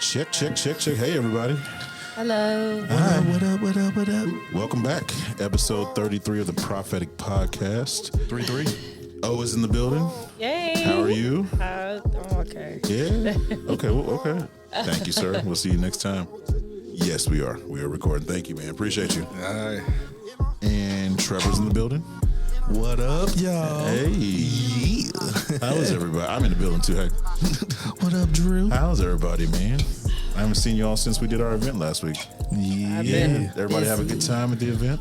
Check. Hey, everybody. Hello. Hi. What up? Welcome back. Episode 33 of the Prophetic Podcast. 3-3. O is in the building. Yay. How are you? Okay. Yeah. Okay. Thank you, sir. We'll see you next time. Yes, we are. We are recording. Thank you, man. Appreciate you. All right. And Trevor's in the building. What up, y'all? Hey. Yeah. How is everybody? I'm in the building, too. Hey. What up, Drew? How's everybody, man? I haven't seen you all since we did our event last week. Yeah. Everybody have a good time at the event?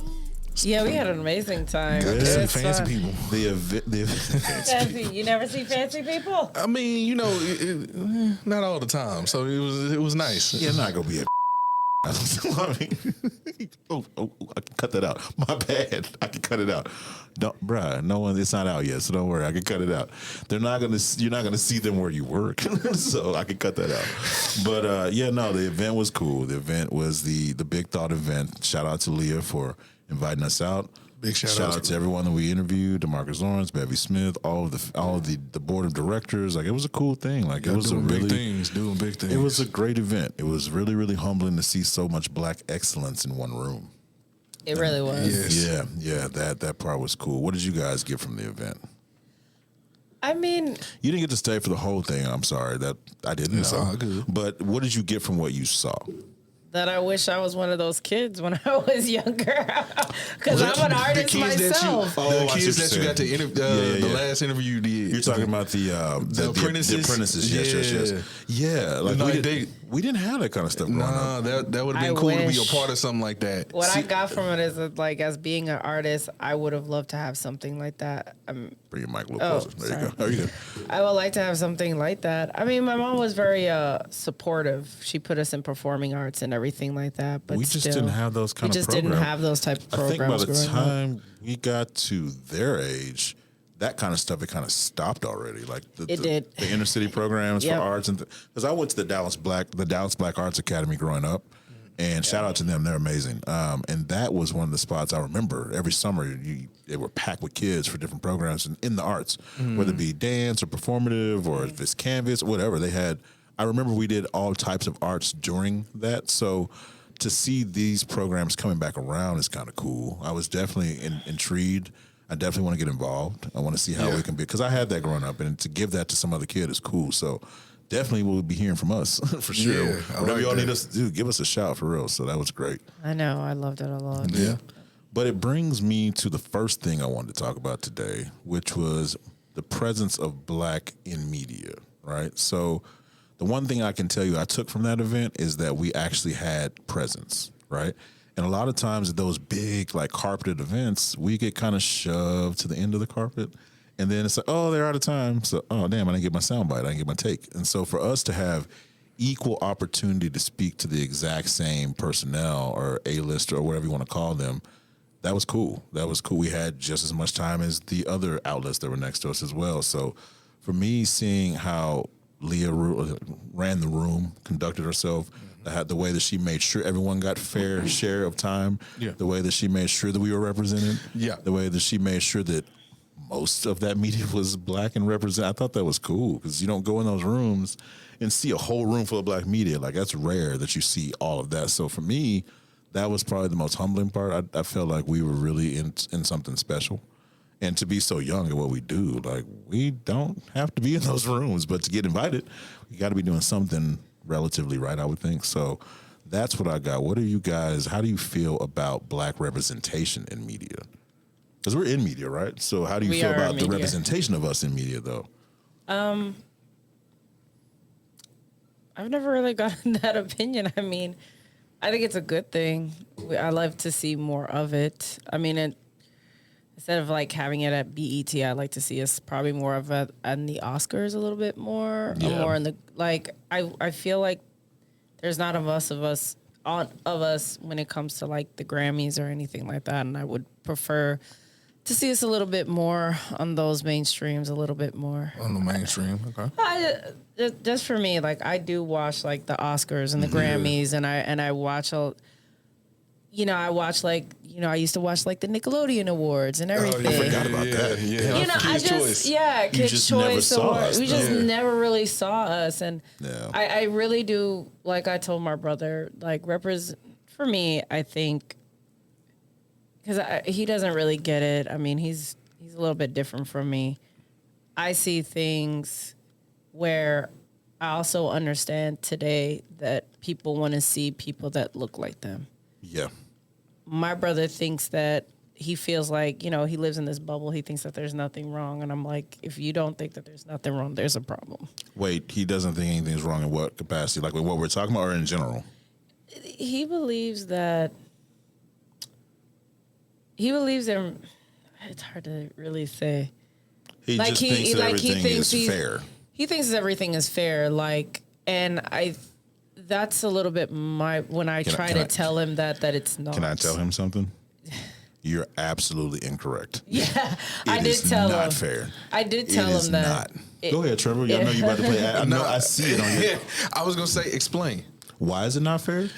Yeah, we had an amazing time. Got to see fancy people. The event. Fancy. You never see fancy people? I mean, you know, not all the time. So it was nice. You're not gonna be a. I mean, I can cut that out. My bad. I can cut it out. Bruh, no one. It's not out yet, so don't worry. I can cut it out. You're not gonna see them where you work, so I can cut that out. But the event was cool. The event was the Big Thought event. Shout out to Leah for inviting us out. Big shout out to everyone that we interviewed: DeMarcus Lawrence, Bevy Smith, all of the board of directors. Like, it was a cool thing. Like, it was doing big things. It was a great event. It was really, really humbling to see so much Black excellence in one room. It really was. Yes. Yeah. That part was cool. What did you guys get from the event? I mean, You didn't get to stay for the whole thing. I'm sorry that I didn't It's know. all good. But what did you get from what you saw? that I wish I was one of those kids when I was younger. Because I'm an artist myself. The kids that you got to interview, the last interview you did. You're talking about the apprentices? The apprentices. Yes. Yeah, like we didn't have that kind of stuff growing up. That would have been cool to be a part of something like that. What I got from it is that, like, as being an artist, I would have loved to have something like that. Bring your mic a little closer. There you go. There you go. I would like to have something like that. I mean, my mom was very supportive. She put us in performing arts and everything like that. But we just didn't have those kind of programs. We just didn't have those type of programs. I think by the time up. we got to their age, that kind of stuff, it kind of stopped already. Like the inner city programs for arts, and because I went to the Dallas Black Arts Academy growing up, and shout out to them, they're amazing. And that was one of the spots I remember every summer. They were packed with kids for different programs in the arts, whether it be dance or performative or if it's canvas, whatever they had. I remember we did all types of arts during that, so to see these programs coming back around is kind of cool. I was definitely intrigued. I definitely want to get involved. I want to see how we can be, because I had that growing up, and to give that to some other kid is cool. So definitely will be hearing from us for sure. Yeah, whatever y'all need us to do, give us a shout for real. So that was great. I know. I loved it a lot. Yeah. But it brings me to the first thing I wanted to talk about today, which was the presence of Black in media, right? So the one thing I can tell you I took from that event is that we actually had presence, right? And a lot of times at those big, like, carpeted events, we get kind of shoved to the end of the carpet. And then it's like, oh, they're out of time. So, oh, damn, I didn't get my soundbite. I didn't get my take. And so for us to have equal opportunity to speak to the exact same personnel or A-lister or whatever you want to call them, that was cool. We had just as much time as the other outlets that were next to us as well. So for me, seeing how Leah ran the room, conducted herself, the way that she made sure everyone got fair share of time, the way that she made sure that we were represented, the way that she made sure that most of that media was Black and represented. I thought that was cool, because you don't go in those rooms and see a whole room full of Black media. Like, that's rare that you see all of that. So for me, that was probably the most humbling part. I felt like we were really in something special. And to be so young at what we do, like, we don't have to be in those rooms, but to get invited, you got to be doing something relatively right, I would think. So that's what I got. What are you guys, how do you feel about Black representation in media? Because we're in media, right? So how do you feel about the representation of us in media, though? I've never really gotten that opinion. I mean, I think it's a good thing. I love to see more of it. I mean, instead of, like, having it at BET, I'd like to see us probably more of it on the Oscars a little bit more. Yeah. More in the, like, I feel like there's not of us when it comes to, like, the Grammys or anything like that. And I would prefer to see us a little bit more on those mainstreams, a little bit more. On the mainstream, okay. Just for me, like, I do watch, like, the Oscars and the Grammys, and I watch I watch I used to watch like the Nickelodeon Awards and everything. I forgot about that. Yeah. Kids' choice. Yeah, Kids' just never Choice saw Award. us, We just though. never really saw us, and Yeah. I really do. Like I told my brother, like for me, I think because he doesn't really get it. I mean, he's a little bit different from me. I see things where I also understand today that people want to see people that look like them. Yeah. My brother thinks that he feels like, he lives in this bubble. He thinks that there's nothing wrong. And I'm like, if you don't think that there's nothing wrong, there's a problem. Wait, he doesn't think anything's wrong in what capacity? Like with what we're talking about or in general? He believes that, it's hard to really say. He Like just he- thinks that like he everything thinks is he's- fair. He thinks everything is fair. That's a little bit when I try to tell him that it's not. Can I tell him something? You're absolutely incorrect. Yeah, I It did is tell not him. fair. I did tell It is him that. not. Go ahead, Trevor. I know you're about to play. I know. I see it on your. Yeah, I was gonna say, explain. Why is it not fair?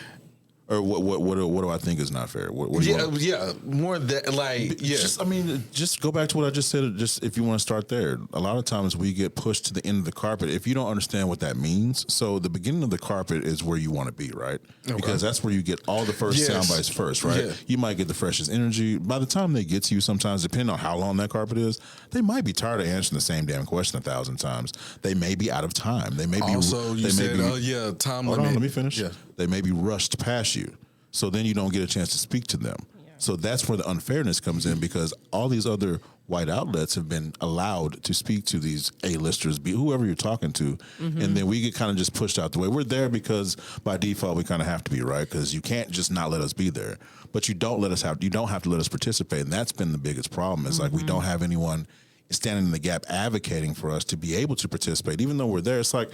Or what do I think is not fair? What do you want? More that Just go back to what I just said. Just if you want to start there, a lot of times we get pushed to the end of the carpet. If you don't understand what that means, so the beginning of the carpet is where you want to be, right? Okay. Because that's where you get all the first sound bites first, right? Yeah. You might get the freshest energy. By the time they get to you, sometimes depending on how long that carpet is, they might be tired of answering the same damn question 1,000 times. They may be out of time. They may be also. You said, time hold limit. on, let me finish. Yeah. They may be rushed past you. So then you don't get a chance to speak to them. Yeah. So that's where the unfairness comes in because all these other white outlets have been allowed to speak to these A-listers, be whoever you're talking to. Mm-hmm. And then we get kind of just pushed out the way. We're there because by default we kind of have to be, right? Because you can't just not let us be there. But you don't have to let us participate. And that's been the biggest problem. It's like we don't have anyone standing in the gap advocating for us to be able to participate. Even though we're there, it's like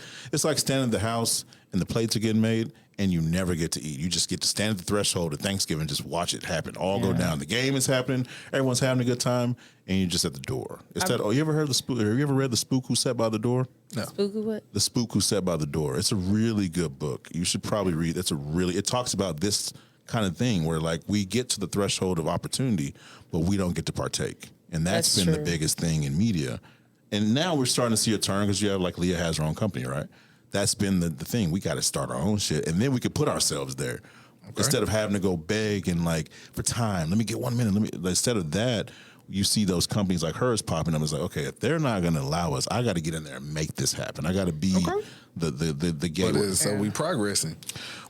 standing in the house and the plates are getting made and you never get to eat. You just get to stand at the threshold of Thanksgiving, just watch it happen. All go down. The game is happening. Everyone's having a good time, and you're just at the door. You ever heard the spook? Have you ever read The Spook Who Sat by the Door? No. Spook who what? The Spook Who Sat by the Door. It's a really good book. You should probably read. It talks about this kind of thing where like we get to the threshold of opportunity, but we don't get to partake. And that's been true. the biggest thing in media. And now we're starting to see a turn because you have like Leah has her own company, right? That's been the thing. We got to start our own shit. And then we could put ourselves there instead of having to go beg and like for time. Let me get 1 minute. Instead of that, you see those companies like hers popping up. It's like, okay, if they're not going to allow us, I got to get in there and make this happen. I got to be the gateway. So we progressing.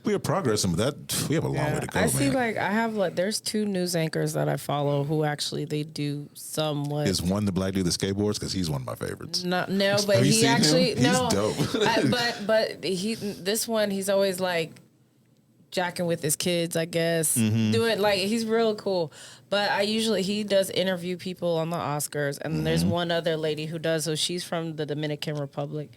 We are progressing, but we have a long way to go. I see. Man. There's 2 news anchors that I follow who actually they do somewhat. Is one the black dude that skateboards? Because he's one of my favorites. No, but Have you he seen actually him? no. He's dope. But this one he's always like jacking with his kids, I guess. Doing like he's real cool. But he does interview people on the Oscars, and there's one other lady who does. So she's from the Dominican Republic,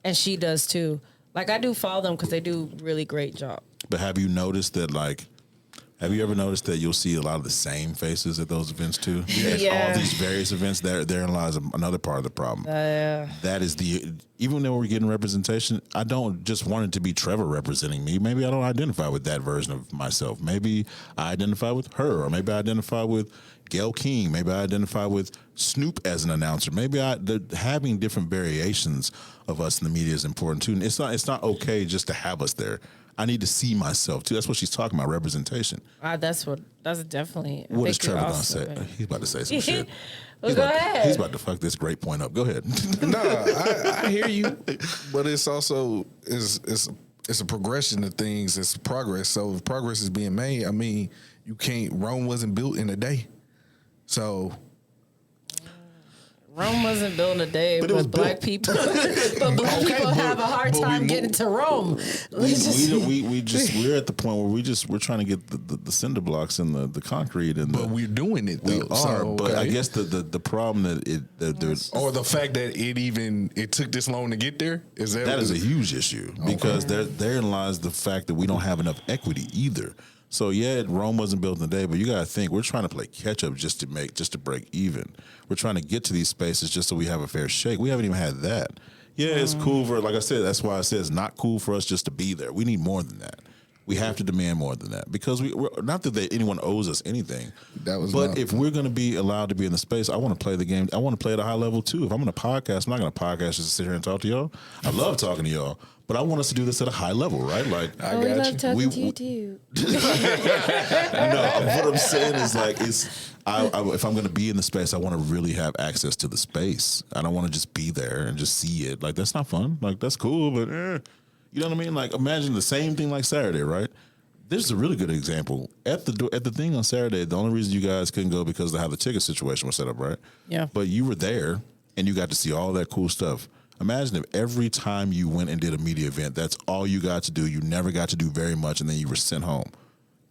and she does too. Like I do follow them because they do really great job. But have you noticed that have you ever noticed that you'll see a lot of the same faces at those events too? Yeah. All these various events, therein lies another part of the problem. That is even though we're getting representation, I don't just want it to be Trevor representing me. Maybe I don't identify with that version of myself. Maybe I identify with her, or maybe I identify with Gayle King. Maybe I identify with Snoop as an announcer. Maybe having different variations of us in the media is important too. And it's not okay just to have us there. I need to see myself too. That's what she's talking about, representation. That's definitely. What is Trevor going to say? He's about to say some shit. Well, go ahead. He's about to fuck this great point up. Go ahead. No, I hear you, but it's also it's a progression of things. It's progress. So if progress is being made, I mean, Rome wasn't built in a day. So Rome wasn't built in a day, but black people have a hard time getting to Rome. We're at the point where we're trying to get the cinder blocks and the concrete but we're doing it though. We are, but I guess the problem or the fact that it took this long to get there is that is a huge issue because therein lies the fact that we don't have enough equity either. So yeah, Rome wasn't built in a day, but you got to think we're trying to play catch up just to break even. We're trying to get to these spaces just so we have a fair shake. We haven't even had that. Yeah, it's cool like I said. That's why I said it's not cool for us just to be there. We need more than that. We have to demand more than that because we're not that anyone owes us anything. That was but not- if we're going to be allowed to be in the space, I want to play the game. I want to play at a high level too. If I'm going to podcast, I'm not going to podcast just to sit here and talk to y'all. I love talking to y'all, but I want us to do this at a high level, right? Like, Oh, we love talking to you too. no, what I'm saying is like if I'm going to be in the space, I want to really have access to the space. I don't want to just be there and just see it. Like that's not fun. Like that's cool, but you know what I mean? Like imagine the same thing like Saturday, right? This is a really good example. At the thing on Saturday, the only reason you guys couldn't go because of how the ticket situation was set up, right? Yeah. But you were there and you got to see all that cool stuff. Imagine if every time you went and did a media event, that's all you got to do. You never got to do very much, and then you were sent home.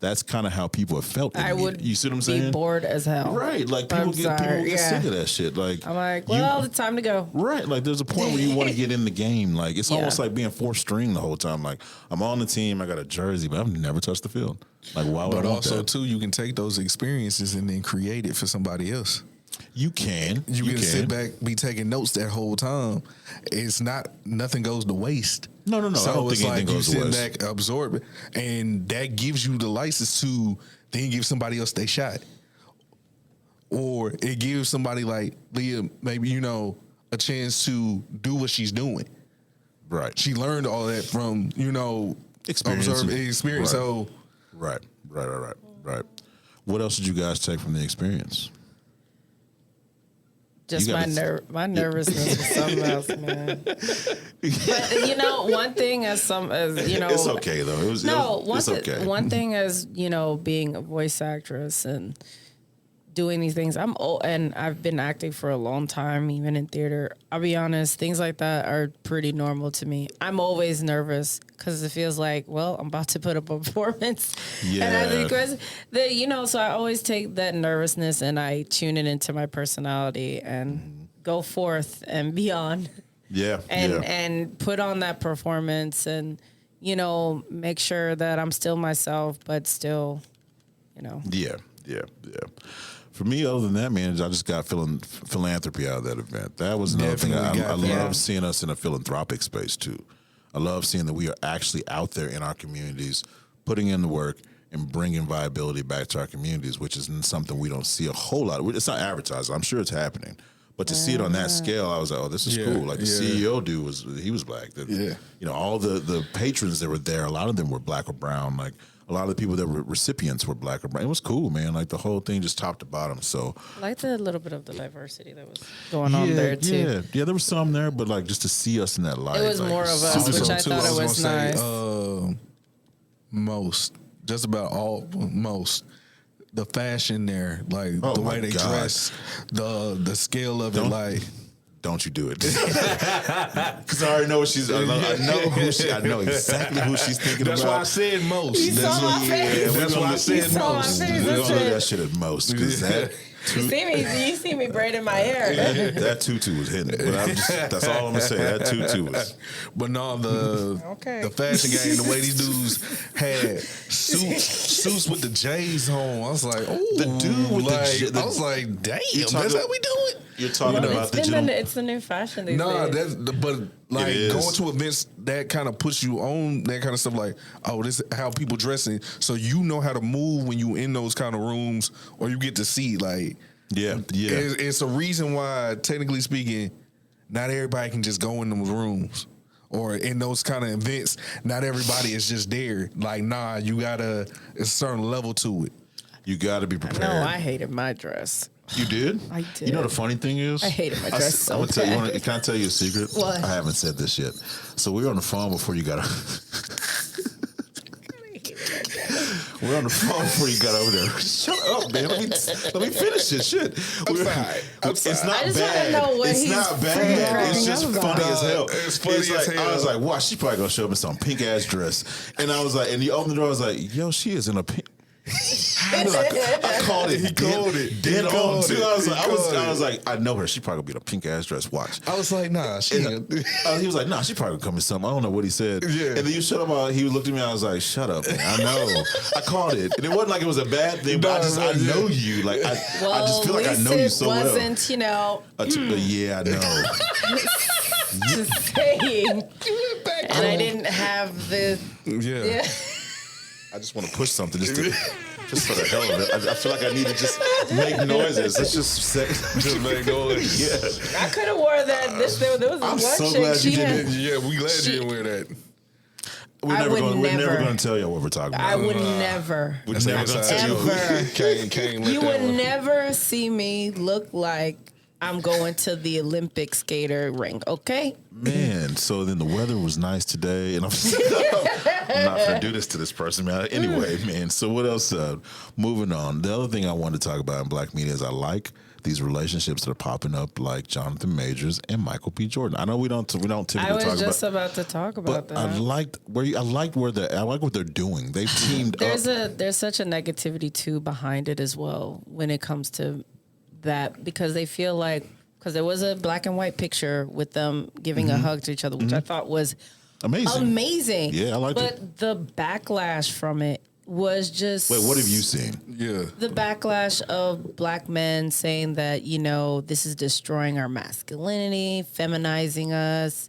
That's kind of how people have felt. I would you see what I'm saying? be bored as hell. Right. Like people get sick of that shit. Like I'm like, well, it's time to go. Right. Like there's a point where you want to get in the game. Like it's Yeah. almost like being fourth string the whole time. Like I'm on the team, I got a jersey, but I've never touched the field. Like why would But I want also that? too, you can take those experiences and then create it for somebody else. You can. You can sit back, be taking notes that whole time. It's not nothing goes to waste. No. So I don't it's think like anything you goes to sit waste. back, absorb it, and that gives you the license to then give somebody else their shot, or it gives somebody like Leah maybe a chance to do what she's doing. Right. She learned all that from Experience. experience. Right. So Right. What else did you guys take from the experience? Just You gotta- my nervousness was something else, man. But one thing as It's okay though. It's okay. One thing as being a voice actress and doing these things. I'm old and I've been acting for a long time, even in theater. I'll be honest, things like that are pretty normal to me. I'm always nervous because it feels like, well, I'm about to put up a performance. Yeah. And I think so I always take that nervousness and I tune it into my personality and go forth and beyond. Yeah. And put on that performance and, make sure that I'm still myself, but still, Yeah. For me, other than that, man, I just got philanthropy out of that event. That was another thing. I love seeing us in a philanthropic space too. I love seeing that we are actually out there in our communities, putting in the work and bringing viability back to our communities, which is something we don't see a whole lot. It's not advertised. I'm sure it's happening. But to see it on that scale, I was like, oh, this is cool. Like the CEO dude he was black. All the patrons that were there, a lot of them were black or brown. Like a lot of the people that were recipients were black or brown. It was cool, man. Like the whole thing just top to bottom. So I like the little bit of the diversity that was going on there too. Yeah, there was some there, but like just to see us in that light. It was like, more of us, which I thought it was nice. Just about most. The fashion there, like the way they dress, the scale of it, like. Don't you do it? Because I already know what she's. I know exactly who she's thinking That's about. why I said most. You saw my face. That's why I said saw my most. face. We're gonna look at that shit at most because that. You see me braiding my hair. That tutu was hitting. But that's all I'm gonna say. That tutu was. But no, the fashion game, the way these dudes had suits with the J's on, I was like, oh, The dude with I was like, damn, that's how we do it. You're talking about it's the new fashion these days. But like going to events that kind of puts you on that kind of stuff. Like, oh, this is how people dressing, so you know how to move when you in those kind of rooms, or you get to see like, it's a reason why, technically speaking, not everybody can just go in those rooms. Or in those kind of events, not everybody is just there. Like, nah, you gotta, it's a certain level to it. You got to be prepared. No, I hated my dress. You did? I did. You know the funny thing is? I hated my dress so I'm gonna bad. can I tell you a secret? What? I haven't said this yet. So we were on the phone before you got We're on the phone before you got over there. Shut up, man. Let me finish this shit. It's not I just bad. wanna know what It's he's not freaking bad. It's cracking just up funny about. as hell. It's funny as like, hell. I was like, wow, she probably gonna show up in some pink ass dress. And I was like, and you opened the door, I was like, yo, she is in a pink. I called it. He called it. Dead He on called too. it. I was He like, called I was it. like, I know her. She probably gonna be in a pink ass dress. Watch. I was like, nah, she ain't. He was like, nah, she probably gonna come in something. I don't know what he said. Yeah. And then you shut up. He looked at me. I was like, shut up, man. I know. I called it, and it wasn't like it was a bad thing. But I know you. Like I just feel like I know you so well. Wasn't, Yeah, I know. just saying. And I didn't have the. Yeah. I just want to push something just for the hell of it. I feel like I need to just make noises. Let's just say, Just make noise. yeah. I could have wore that. There was I'm one so chick. glad you She had, didn't. Yeah, we glad you didn't wear that. We're I never would going. We're never never. going to tell you what we're talking about. I would never. We're never going to tell you. Ever. Can't let You that would one. never see me look like I'm going to the Olympic skater ring, okay? Man, so then the weather was nice today, and I'm not going to do this to this person, man. Anyway, man, so what else? Moving on. The other thing I wanted to talk about in black media is I like these relationships that are popping up, like Jonathan Majors and Michael B. Jordan. I know we don't typically I was talk just about, about to talk about but that. I like what they're doing. They've teamed up. There's such a negativity too behind it as well when it comes to that, because they feel like, because there was a black and white picture with them giving a hug to each other, which I thought was amazing. Yeah, I liked it. But the backlash from it was just. Wait, what have you seen? Yeah. The backlash of black men saying that, this is destroying our masculinity, feminizing us.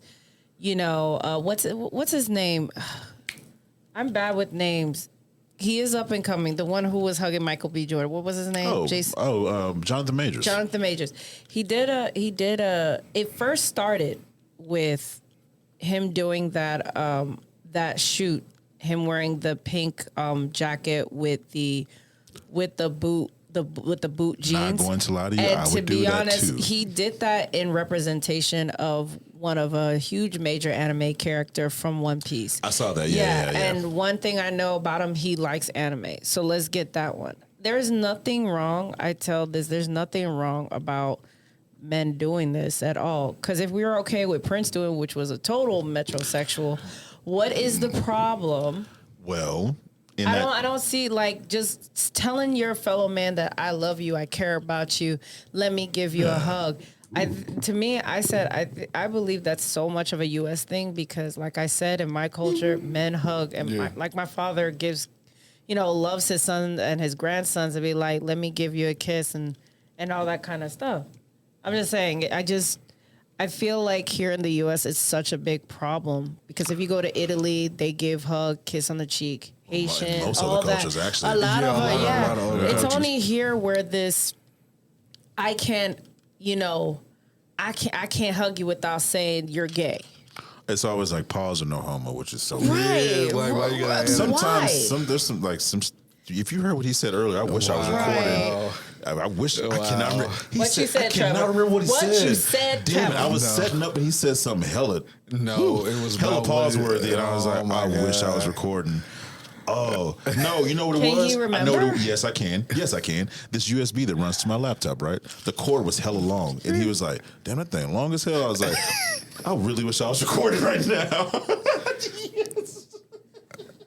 What's his name? I'm bad with names. He is up and coming. The one who was hugging Michael B. Jordan. What was his name? Jonathan Majors. Jonathan Majors. It first started with him doing that shoot, him wearing the pink jacket with the boot jeans. Not going to lie to you, and I to would be do that honest, too. he did that in representation of one of a huge major anime character from One Piece. I saw that. Yeah. And one thing I know about him, he likes anime. So let's get that one. There's nothing wrong. There's nothing wrong about men doing this at all. Because if we were okay with Prince doing, which was a total metrosexual, what is the problem? Well, I don't see, like, just telling your fellow man that I love you, I care about you, let me give you a hug. I believe that's so much of a U.S. thing, because, like I said, in my culture, men hug, and my father gives, loves his son and his grandsons to be like, let me give you a kiss and all that kind of stuff. I'm just saying, I feel like here in the U.S. it's such a big problem, because if you go to Italy, they give hug, kiss on the cheek. Haitian, most all other that. cultures, actually. A lot of other It's countries. only here where this, I can't hug you without saying you're gay. It's always like pause or no homo, which is so Right. Yeah, like, why you gotta add Sometimes Why? there's some. If you heard what he said earlier, I wish I was recording. I wish I cannot remember. What you said, I cannot Trevor? remember what he What said. you said, Damn it! I Trevor? was setting up, and he said something hella. No, it was hella about pause what it- worthy, and I was like, Oh, my I wish I was God. recording. Oh no! You know what it Can was? you I remember? know. Yes, I can. Yes, I can. This USB that runs to my laptop, right? The cord was hella long, and he was like, "Damn, that thing long as hell." I was like, "I really wish I was recording right now."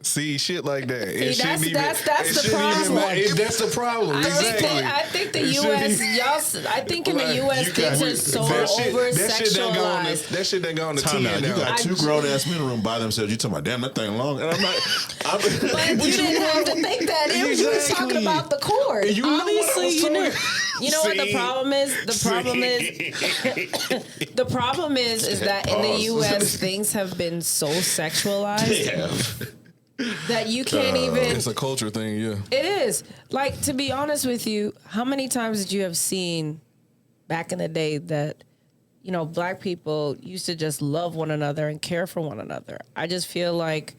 See, shit like that. See, It shouldn't even- that's it the shouldn't even problem. matter. That's the problem. Exactly. I think the It shouldn't U.S. even- I think in the Like, U.S. you things got- are so that shit done go on the- over-sexualized. That shit done go on the Time 10 out. You now. got two I- grown ass men in the room by themselves. You talking about damn that thing long, and I'm like, But you didn't have to think that. It was you was talking Exactly. about the cord. You know what I Obviously, was you knew. talking- You know what the See? problem is? The problem is that in the Pause. U.S. things have been so sexualized that you can't even. It's a culture thing, yeah. It is. Like, to be honest with you, how many times did you have seen back in the day that, black people used to just love one another and care for one another? I just feel like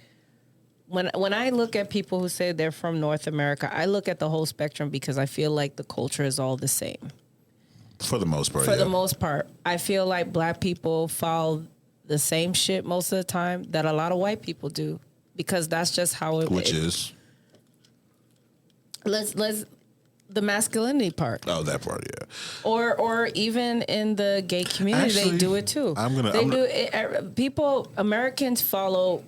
when I look at people who say they're from North America, I look at the whole spectrum, because I feel like the culture is all the same. for the most part. For the most part, I feel like black people follow the same shit most of the time that a lot of white people do, because that's just how it which is. is Let's the masculinity part. that part, yeah. Or even in the gay community, Actually, they do it too. Americans follow.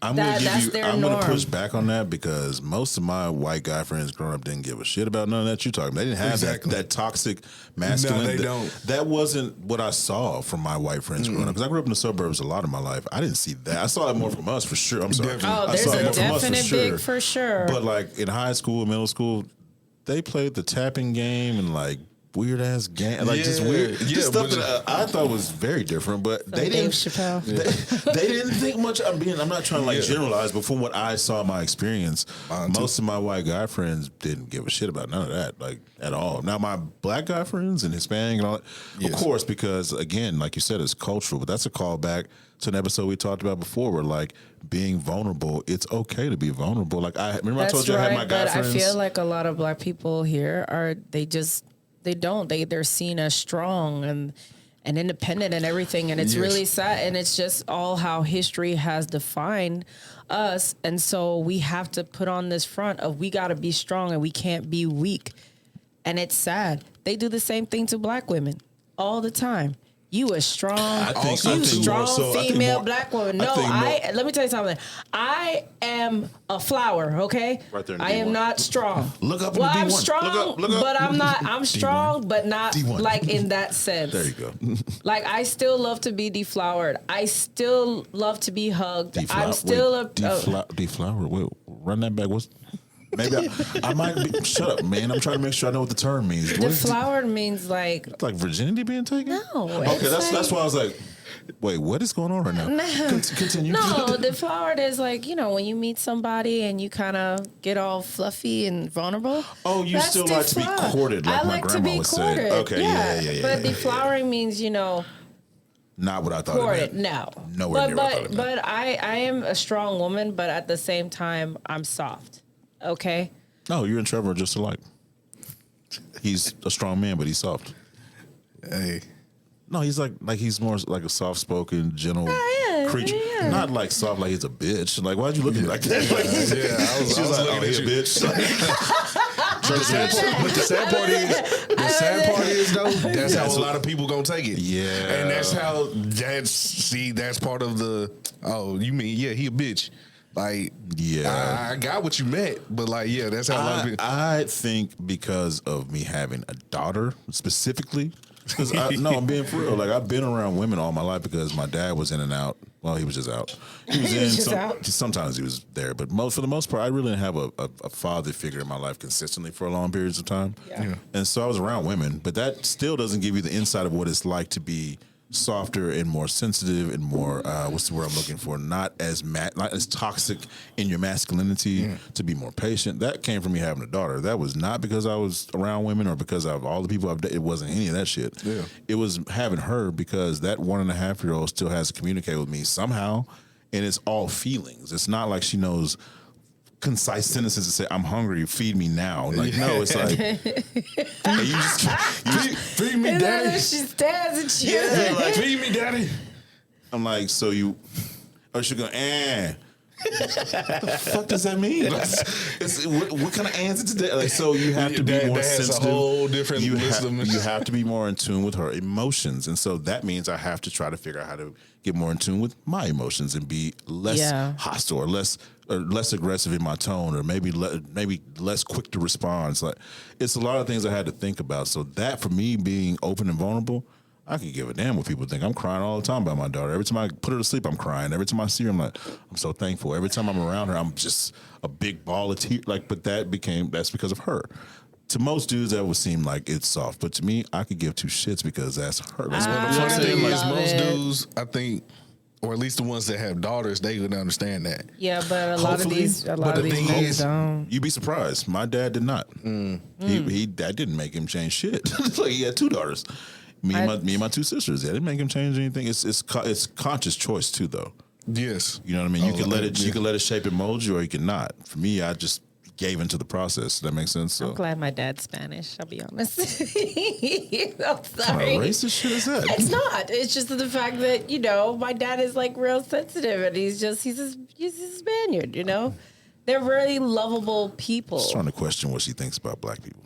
I'm gonna norm. push back on that, because most of my white guy friends growing up didn't give a shit about none of that you talking about. They didn't have Exactly. that toxic masculine. No, they don't. That wasn't what I saw from my white friends growing up, because I grew up in the suburbs a lot of my life. I didn't see that. I saw it more from us for sure. I'm sorry. Definitely. Oh, I there's saw it a more from us definite big for sure. But like in high school, middle school, they played the tapping game and like weird ass gang, like just Yeah, weird, yeah, just stuff but that I thought was very different. But they Dave didn't. Chappelle. They didn't think much. I'm not trying to like generalize, but from what I saw in my experience, most of my white guy friends didn't give a shit about none of that, like at all. Now my black guy friends and Hispanic and all that, of course, because again, like you said, it's cultural. But that's a callback to an episode we talked about before, where like being vulnerable, it's okay to be vulnerable. Like I remember I told you I had my guy friends. I feel like a lot of black people here they're seen as strong and independent and everything, and it's really sad, and it's just all how history has defined us, and so we have to put on this front of we got to be strong and we can't be weak, and it's sad. They do the same thing to black women all the time. You a strong, female black woman. No, let me tell you something. I am a flower, okay? Right there in I am D1. not strong. Look up. Well, in I'm D1. strong, look up. but I'm not. I'm strong, but not D1. like in that sense. There you go. Like I still love to be deflowered. I still love to be hugged. I'm still deflowered. Wait, run that back. What's maybe I might be, shut up, man. I'm trying to make sure I know what the term means. Deflowered means like virginity being taken? No. Okay, that's why I was like, wait, what is going on right now? Continue. No, deflowered is like, when you meet somebody and you kind of get all fluffy and vulnerable. Oh, you still like to be courted, like my grandma would say. Okay, yeah. But deflowering means, not what I thought courted. it meant. No. Nowhere near what I thought it meant. But I am a strong woman, but at the same time, I'm soft. Okay. No, you and Trevor are just alike. He's a strong man, but he's soft. Hey. No, he's like he's more like a soft-spoken, gentle creature. Yeah. Not like soft, like he's a bitch. Like, why'd you look at me like that? Like, I was looking at he's you. a bitch. But the sad part is though, that's how a lot of people gonna take it. Yeah. And that's part of the, you mean, he a bitch. Like, I got what you meant, but like, that's how a lot of people. I think because of me having a daughter specifically, because I'm being for real. Like, I've been around women all my life because my dad was in and out. Well, he was just out. He was in. Sometimes he was there, but for the most part, I really didn't have a father figure in my life consistently for long periods of time. Yeah. And so I was around women, but that still doesn't give you the insight of what it's like to be softer and more sensitive and more what's the word I'm looking for? Not as toxic in your masculinity. To be more patient. That came from me having a daughter. That was not because I was around women or because of all the people I've dated. It wasn't any of that shit. Yeah. It was having her because that 1.5-year-old still has to communicate with me somehow, and it's all feelings. It's not like she knows concise sentences to say, I'm hungry, feed me now. Like, no, it's like, you just feed me, daddy. She stares at you. Yeah, like, feed me, daddy. I'm like, so you, or she go, what the fuck does that mean? What kind of answer to that? Like, so you have to be more sensitive. A whole different wisdom. You have to be more in tune with her emotions, and so that means I have to try to figure out how to get more in tune with my emotions and be less hostile or less aggressive in my tone, or maybe less quick to respond. It's a lot of things I had to think about. So that for me, being open and vulnerable, I could give a damn what people think. I'm crying all the time about my daughter. Every time I put her to sleep, I'm crying. Every time I see her, I'm like, I'm so thankful. Every time I'm around her, I'm just a big ball of tears. Like, but that's because of her. To most dudes, that would seem like it's soft, but to me, I could give two shits because that's her. That's Well, the funny thing is, most it. dudes, I think, or at least the ones that have daughters, they would understand that. Yeah, but a lot of these dudes don't. You'd be surprised. My dad did not. That didn't make him change shit. Like, he had two daughters. Me and my two sisters. That didn't make him change anything. It's conscious choice too, though. Yes, you know what I mean. You can let it shape and mold you, or you can not. For me, I just gave into the process. That makes sense. So. I'm glad my dad's Spanish. I'll be honest. I'm sorry. What kind of racist shit is that? It's not. It's just the fact that my dad is like real sensitive, and he's a Spaniard. They're really lovable people. Just trying to question what she thinks about black people.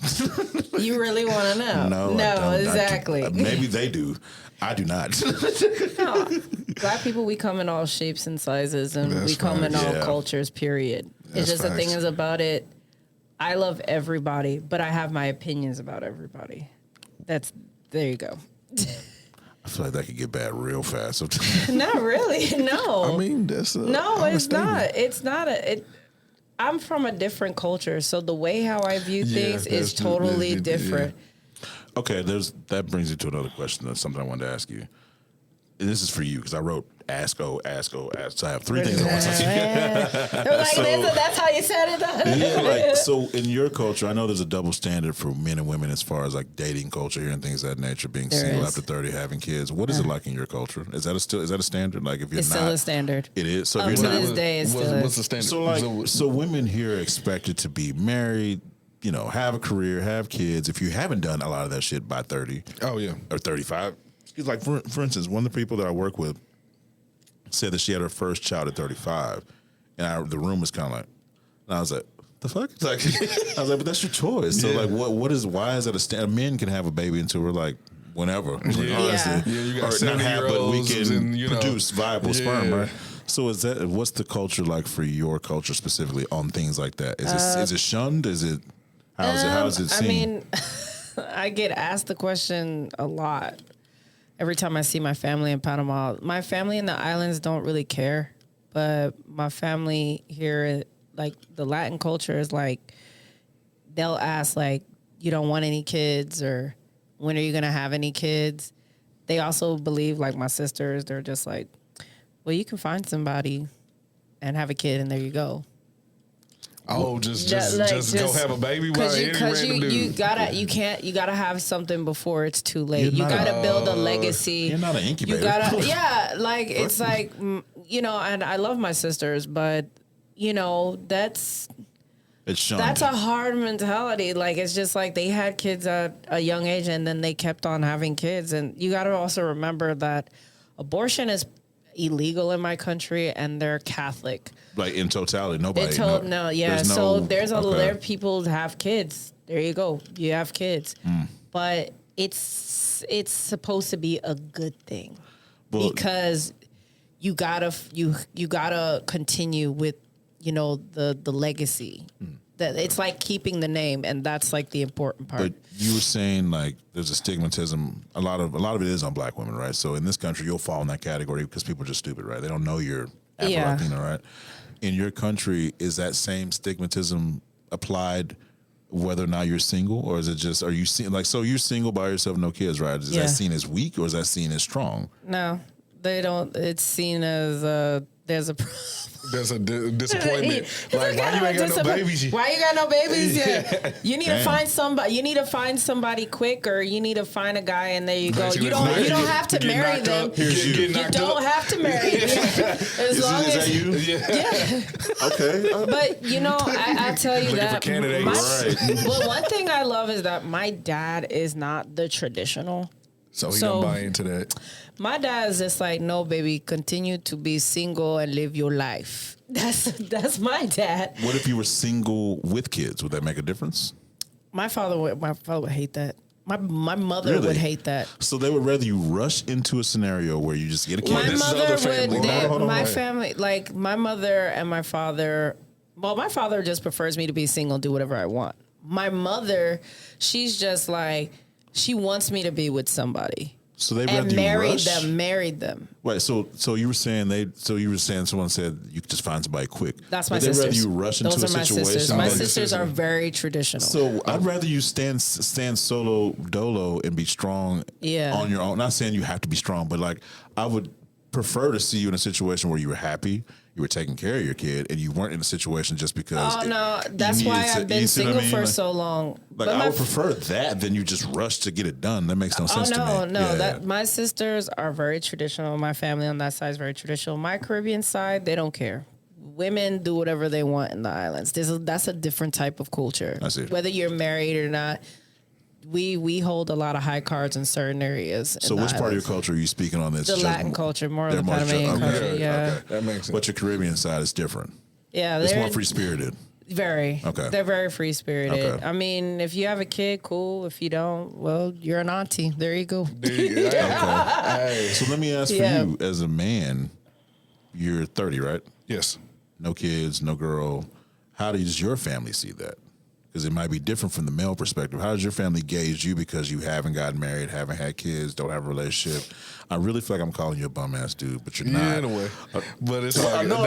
You really want to know? No, exactly. Maybe they do. I do not. No. Black people, we come in all shapes and sizes, and we come in all cultures, period. It's just the thing is about it, I love everybody, but I have my opinions about everybody. There you go. I feel like that could get bad real fast. Not really, no. I mean, that's it's not. It's not I'm from a different culture, so the way how I view things is totally different. Okay, that brings you to another question. That's something I wanted to ask you. And this is for you because I wrote ask. So I have three things I want to ask you. That's how you said it. Yeah, so in your culture, I know there's a double standard for men and women as far as like dating culture here and things of that nature. Being single after 30, having kids. What is it like in your culture? Is that a standard? Like if you're it's not, still a standard. It is. So if To you're not, this day, it's still what's the standard? so women here are expected to be married. Have a career, have kids. If you haven't done a lot of that shit by 30, oh yeah, or 35. It's like, for instance, one of the people that I work with said that she had her first child at 35, and the room was kind of like, and I was like, the fuck? Like, I was like, but that's your choice. So like, why is that a standard? Men can have a baby until we're like, whenever. Honestly. You got or not have, but we can and, produce viable sperm, right? So what's the culture like for your culture specifically on things like that? Is it shunned? How is it seen? I mean, I get asked the question a lot. Every time I see my family in Panama, my family in the islands don't really care, but my family here, like the Latin culture is like, they'll ask like, you don't want any kids or when are you going to have any kids? They also believe like my sisters, they're just like, well, you can find somebody and have a kid and there you go. Oh, just go have a baby. Because you gotta have something before it's too late. You gotta build a legacy. You're not an incubator. You gotta, it's like, and I love my sisters, but that's a hard mentality. Like it's just like they had kids at a young age and then they kept on having kids, and you gotta also remember that abortion is illegal in my country and they're Catholic. Like in totality, nobody. So there are people that have kids. There you go. You have kids, but it's supposed to be a good thing because you gotta continue with the legacy. That it's like keeping the name, and that's like the important part. But you were saying like there's a stigmatism. A lot of it is on black women, right? So in this country, you'll fall in that category because people are just stupid, right? They don't know you're Afro-Latino, right? In your country, is that same stigmatism applied whether or not you're single, or is it just are you so you're single by yourself, no kids, right? Is that seen as weak or is that seen as strong? No, they don't. It's seen as there's a disappointment. Like why you ain't got no babies? Why you got no babies yet? You need to find somebody. You need to find somebody quick, or you need to find a guy, and there you go. You don't have to marry them. You don't have to marry them. As long as you. Yeah. Okay. But I tell you that. Right. Well, one thing I love is that my dad is not the traditional. So he don't buy into that. My dad is just like, no, baby, continue to be single and live your life. That's my dad. What if you were single with kids? Would that make a difference? My father would hate that. My mother would hate that. So they would rather you rush into a scenario where you just get a kid. My mother would. My family, like my mother and my father. Well, my father just prefers me to be single, do whatever I want. My mother, she's just like, she wants me to be with somebody. So they rather you married them. Right. So you were saying someone said you could just find somebody quick. That's my sisters. They'd rather you rush into a situation. My sisters are very traditional. So I'd rather you stand solo dolo and be strong on your own. Not saying you have to be strong, but like I would prefer to see you in a situation where you were happy, you were taking care of your kid, and you weren't in a situation just because. Oh no, that's why I've been single for so long. Like I would prefer that than you just rush to get it done. That makes no sense to me. No. My sisters are very traditional. My family on that side is very traditional. My Caribbean side, they don't care. Women do whatever they want in the islands. That's a different type of culture. I see. Whether you're married or not. We hold a lot of high cards in certain areas. So which part of your culture are you speaking on this? The Latin culture, more of the Panamanian culture. Yeah. Okay. That makes sense. But your Caribbean side is different. Yeah. It's more free-spirited. Very. Okay. They're very free-spirited. Okay. I mean, if you have a kid, cool. If you don't, well, you're an auntie. There you go. Okay. So let me ask for you, as a man, you're 30, right? Yes. No kids, no girl. How does your family see that? because it might be different from the male perspective. How does your family gauge you because you haven't gotten married, haven't had kids, don't have a relationship? I really feel like I'm calling you a bum ass dude, but you're not. Yeah, in a way. But it's like, I know you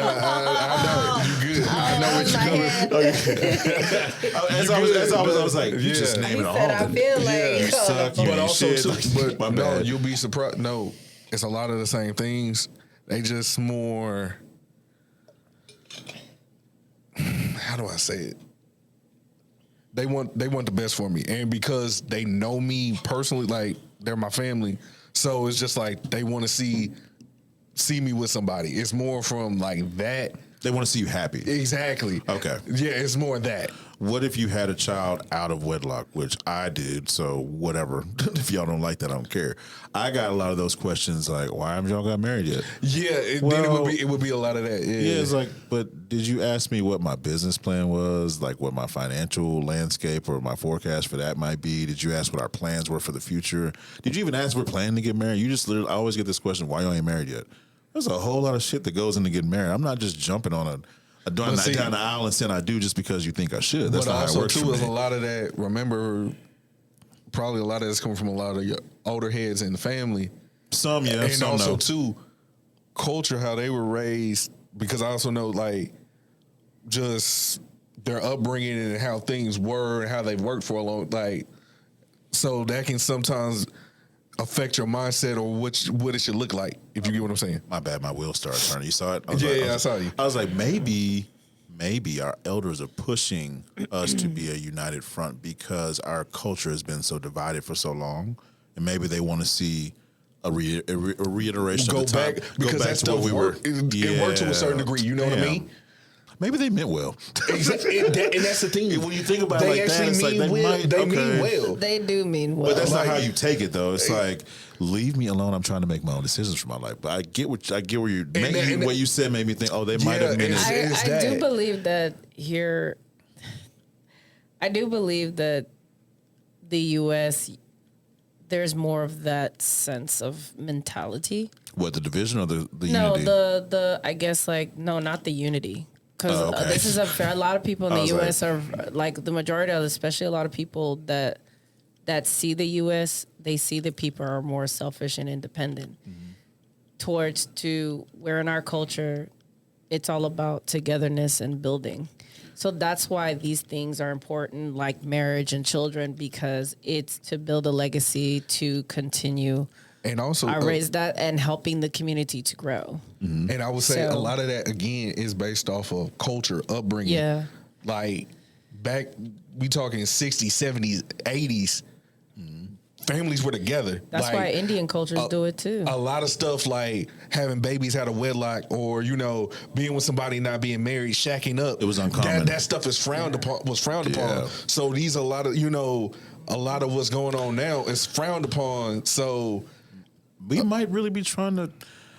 good. I know what you're doing. As I was like, you just naming all I the feel like you suck, you But ain't also, shit. too, Like, my no, bad. you'll be surprised. No, it's a lot of the same things. They just more. How do I say it? They want the best for me, and because they know me personally, like they're my family, so it's just like they want to see me with somebody. It's more from like that. They want to see you happy. Exactly. Okay. Yeah, it's more that. What if you had a child out of wedlock, which I did, so whatever. If y'all don't like that, I don't care. I got a lot of those questions like, why haven't y'all got married yet? Yeah, then it would be a lot of that. Yeah, it's like, but did you ask me what my business plan was, like what my financial landscape or my forecast for that might be? Did you ask what our plans were for the future? Did you even ask if we're planning to get married? You just literally, I always get this question, why y'all ain't married yet? There's a whole lot of shit that goes into getting married. I'm not just jumping on down the aisle and saying I do just because you think I should. That's not how it works for me. Is a lot of that. Remember, probably a lot of that's coming from a lot of your older heads in the family. Some, yeah, and some also no. too, culture, how they were raised. Because I also know like just their upbringing and how things were and how they've worked for a long like. So that can sometimes affect your mindset or what it should look like, if you get what I'm saying. My bad, my wheels started turning. You saw it? I saw you. I was like, maybe our elders are pushing us to be a united front because our culture has been so divided for so long, and maybe they want to see a reiteration of the time. Because go back that to stuff what we were. It worked to a certain degree. You know what I mean? Maybe they meant well. Exactly. And that's the thing. When you think about it like that, it's like they mean well. They do mean well. But that's not how you take it, though. It's like, leave me alone. I'm trying to make my own decisions for my life. But I get what what you said made me think. Oh, they might have meant it. I do believe that here. I do believe that the U.S. there's more of that sense of mentality. What, the division or the unity? No, the I guess like no, not the unity. Because this is a lot of people in the U.S. are like the majority of, especially a lot of people that see the U.S. They see the people are more selfish and independent. Towards to where in our culture, it's all about togetherness and building. So that's why these things are important, like marriage and children, because it's to build a legacy to continue. And also, I raised that and helping the community to grow. And I would say a lot of that again is based off of culture, upbringing. Yeah, like back we talking 60s, 70s, 80s. Families were together. That's like, why Indian cultures do it too. A lot of stuff like having babies out of wedlock, or being with somebody not being married, shacking up. It was uncommon. That stuff is frowned upon. So these a lot of what's going on now is frowned upon. So we might really be trying to.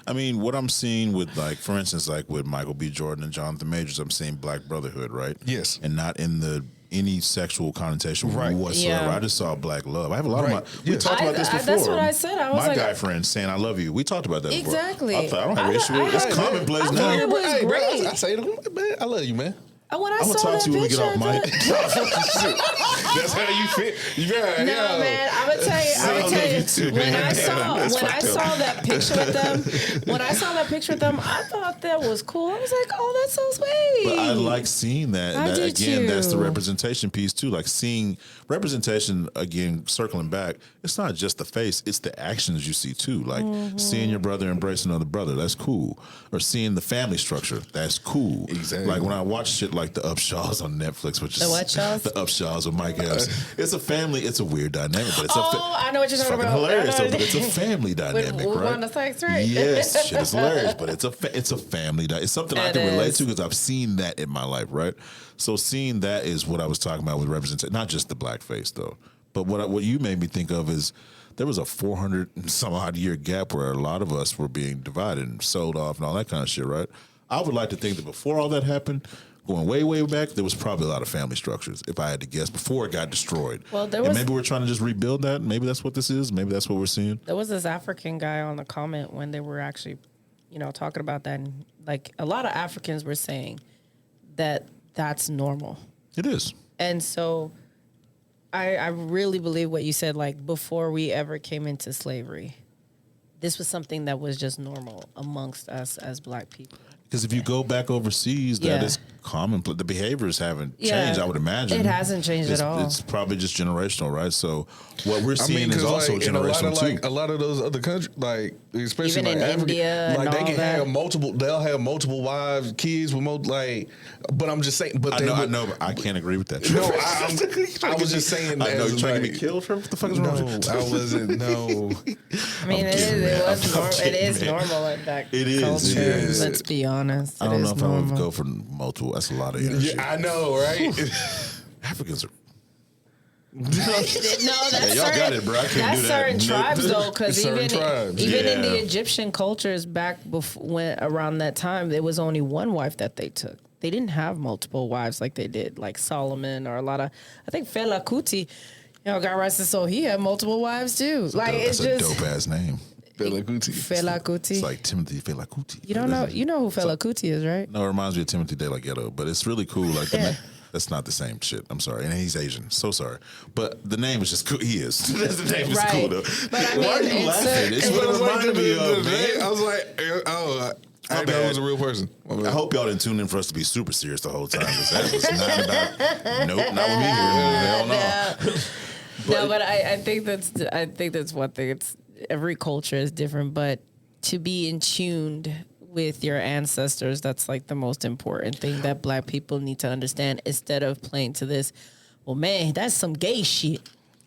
I mean, what I'm seeing with, like, for instance, like with Michael B. Jordan and Jonathan Majors, I'm seeing Black Brotherhood, right? Yes. And not in any sexual connotation whatsoever. Yeah. I just saw black love. I have a lot of we Yes. talked about this before. That's what I said. I was my like, guy friend saying I love you. We talked about that Exactly. before. I don't have an issue with it. It's commonplace I now. thought it was great. I say to him, man, I love you, man. When I I'm gonna saw talk that to you when we get picture, off mic. That's how you fit. Yeah, no, man, I'm gonna tell you. When I saw that picture with them, I thought that was cool. I was like, oh, that's so sweet. But I like seeing that. And I do again, that's the too. representation piece too. Like seeing representation again, circling back, it's not just the face, it's the actions you see too. Like seeing your brother embrace another brother, that's cool. Or seeing the family structure, that's cool. Exactly. Like when I watch shit like the Upshaws on Netflix, which is The what Shaws? the Upshaws with Mike Epps. It's a family, it's a weird dynamic, but it's I know what you're talking fucking about. hilarious, though, but it's a family dynamic, with right? Wanda Sykes, right? Yes, shit is hilarious, but it's a family. It's something I It can relate is. to because I've seen that in my life, right? So seeing that is what I was talking about with representation, not just the blackface though, but what you made me think of is there was a 400 and some odd year gap where a lot of us were being divided and sold off and all that kind of shit, right? I would like to think that before all that happened, going way, way back, there was probably a lot of family structures, if I had to guess, before it got destroyed. Well, there and was- maybe we're trying to just rebuild that. Maybe that's what this is. Maybe that's what we're seeing. There was this African guy on the comment when they were actually, talking about that. And like a lot of Africans were saying that that's normal. It is. And so I really believe what you said, like before we ever came into slavery, this was something that was just normal amongst us as Black people. Because if you go back overseas, that is common. The behaviors haven't changed, I would imagine. It hasn't changed at all. It's probably just generational, right? So what we're seeing is also generational too. A lot of those other countries, like especially even like in Africa, India, like and they all can that. have multiple. They'll have multiple wives, kids with like. But I'm just saying. But I know, but I can't agree with that. No, I was just saying. I know you're trying to like, get me killed. What the fuck is wrong with you? I wasn't. No. I mean, it is normal in that culture. It is. Let's be honest. I don't know if I would go for multiple. That's a lot of energy. Yeah, I know, right? Africans are. No, that's y'all got it, bro. I can't that's do that. certain tribes though, because even in the Egyptian cultures back before around that time, there was only one wife that they took. They didn't have multiple wives like they did, like Solomon or a lot of. I think Fela Kuti, God rest his soul, he had multiple wives too. That's a dope ass name. Fela Kuti. Fela Kuti. It's like Timothy Fela Kuti. You don't know? You know who Fela Kuti is, right? No, it reminds me of Timothy De La Ghetto, but it's really cool. Like that's not the same shit. I'm sorry, and he's Asian. So sorry, but the name is just cool. He is. The name is cool though. But I mean, why are you laughing? It's what it reminded me of, man. I was like, oh. I didn't know it was a real person. I hope y'all didn't tune in for us to be super serious the whole time. Because that was not about. Nope, not with me here. Hell no. But I think that's one thing. It's every culture is different, but to be in tuned with your ancestors, that's like the most important thing that Black people need to understand. Instead of playing to this, well, man, that's some gay shit.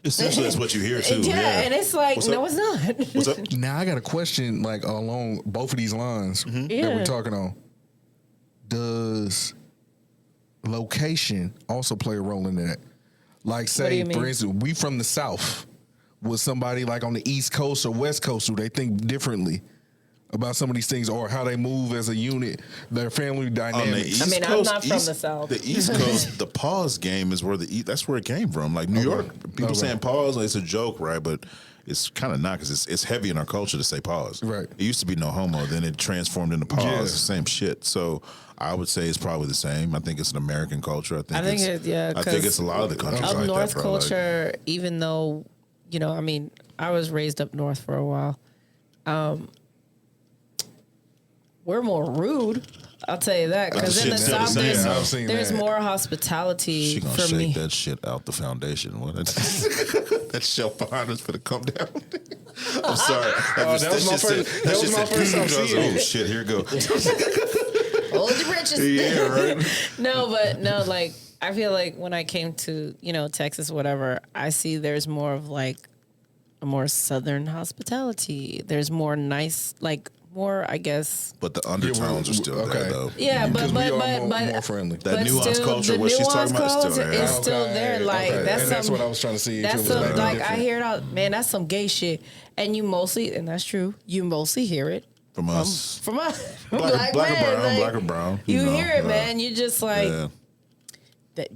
Essentially, that's what you hear too. Yeah, and it's like, no, it's not. What's up? Now I got a question, like along both of these lines that we're talking on. Does location also play a role in that? Like, say, for instance, we from the South. Was somebody like on the East Coast or West Coast, do they think differently about some of these things, or how they move as a unit, their family dynamics? I'm not from the South. The East Coast, the pause game is where that's where it came from. Like New York, people saying pause, it's a joke, right? But it's kind of not, because it's heavy in our culture to say pause. Right. It used to be no homo, then it transformed into pause. Yeah. It's the same shit. So I would say it's probably the same. I think it's an American culture. I think it's a lot of the countries up like north that. Culture, even though, I mean, I was raised up north for a while. We're more rude. I'll tell you that, because in the South there's more hospitality. She gonna for shake me. that shit out the foundation. What? That shelf behind us for the come down. I'm sorry. That was my first time seeing it. Oh shit! Here it goes. Hold your britches. Yeah, right. No, like I feel like when I came to Texas, whatever, I see there's more of like a more southern hospitality. There's more nice, like more, I guess. But the undertones are still there, though. Yeah, but more friendly. That nuanced culture, what she's talking about, is still there. It's still there. Like that's what I was trying to see. That's like I hear it out, man. That's some gay shit, and you mostly, and that's true. You mostly hear it from us, from black or brown. You hear it, man. You just like. Yeah.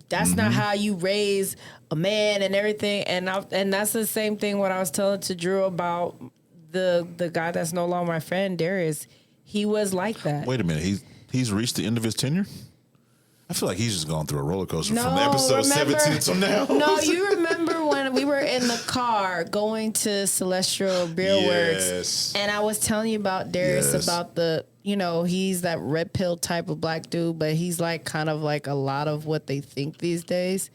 That's not how you raise a man and everything, and that's the same thing. What I was telling to Drew about the guy that's no longer my friend, Darius. He was like that. Wait a minute, he's reached the end of his tenure. I feel like he's just gone through a roller coaster from episode 17 to now. No, you remember when we were in the car going to Celestial Beer Works, and I was telling you about Darius about the. He's that red pill type of black dude, but he's like kind of like a lot of what they think these days.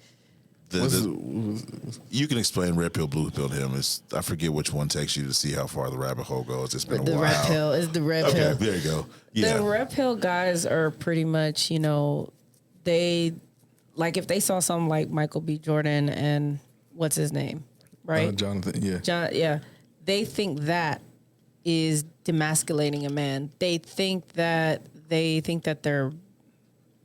You can explain red pill, blue pill to him. I forget which one takes you to see how far the rabbit hole goes. It's been a while. The red pill is the red pill. Okay, there you go. Yeah. The red pill guys are pretty much, they like if they saw something like Michael B. Jordan and what's his name, right? Jonathan, yeah. Yeah. They think that is demasculating a man. They think that they're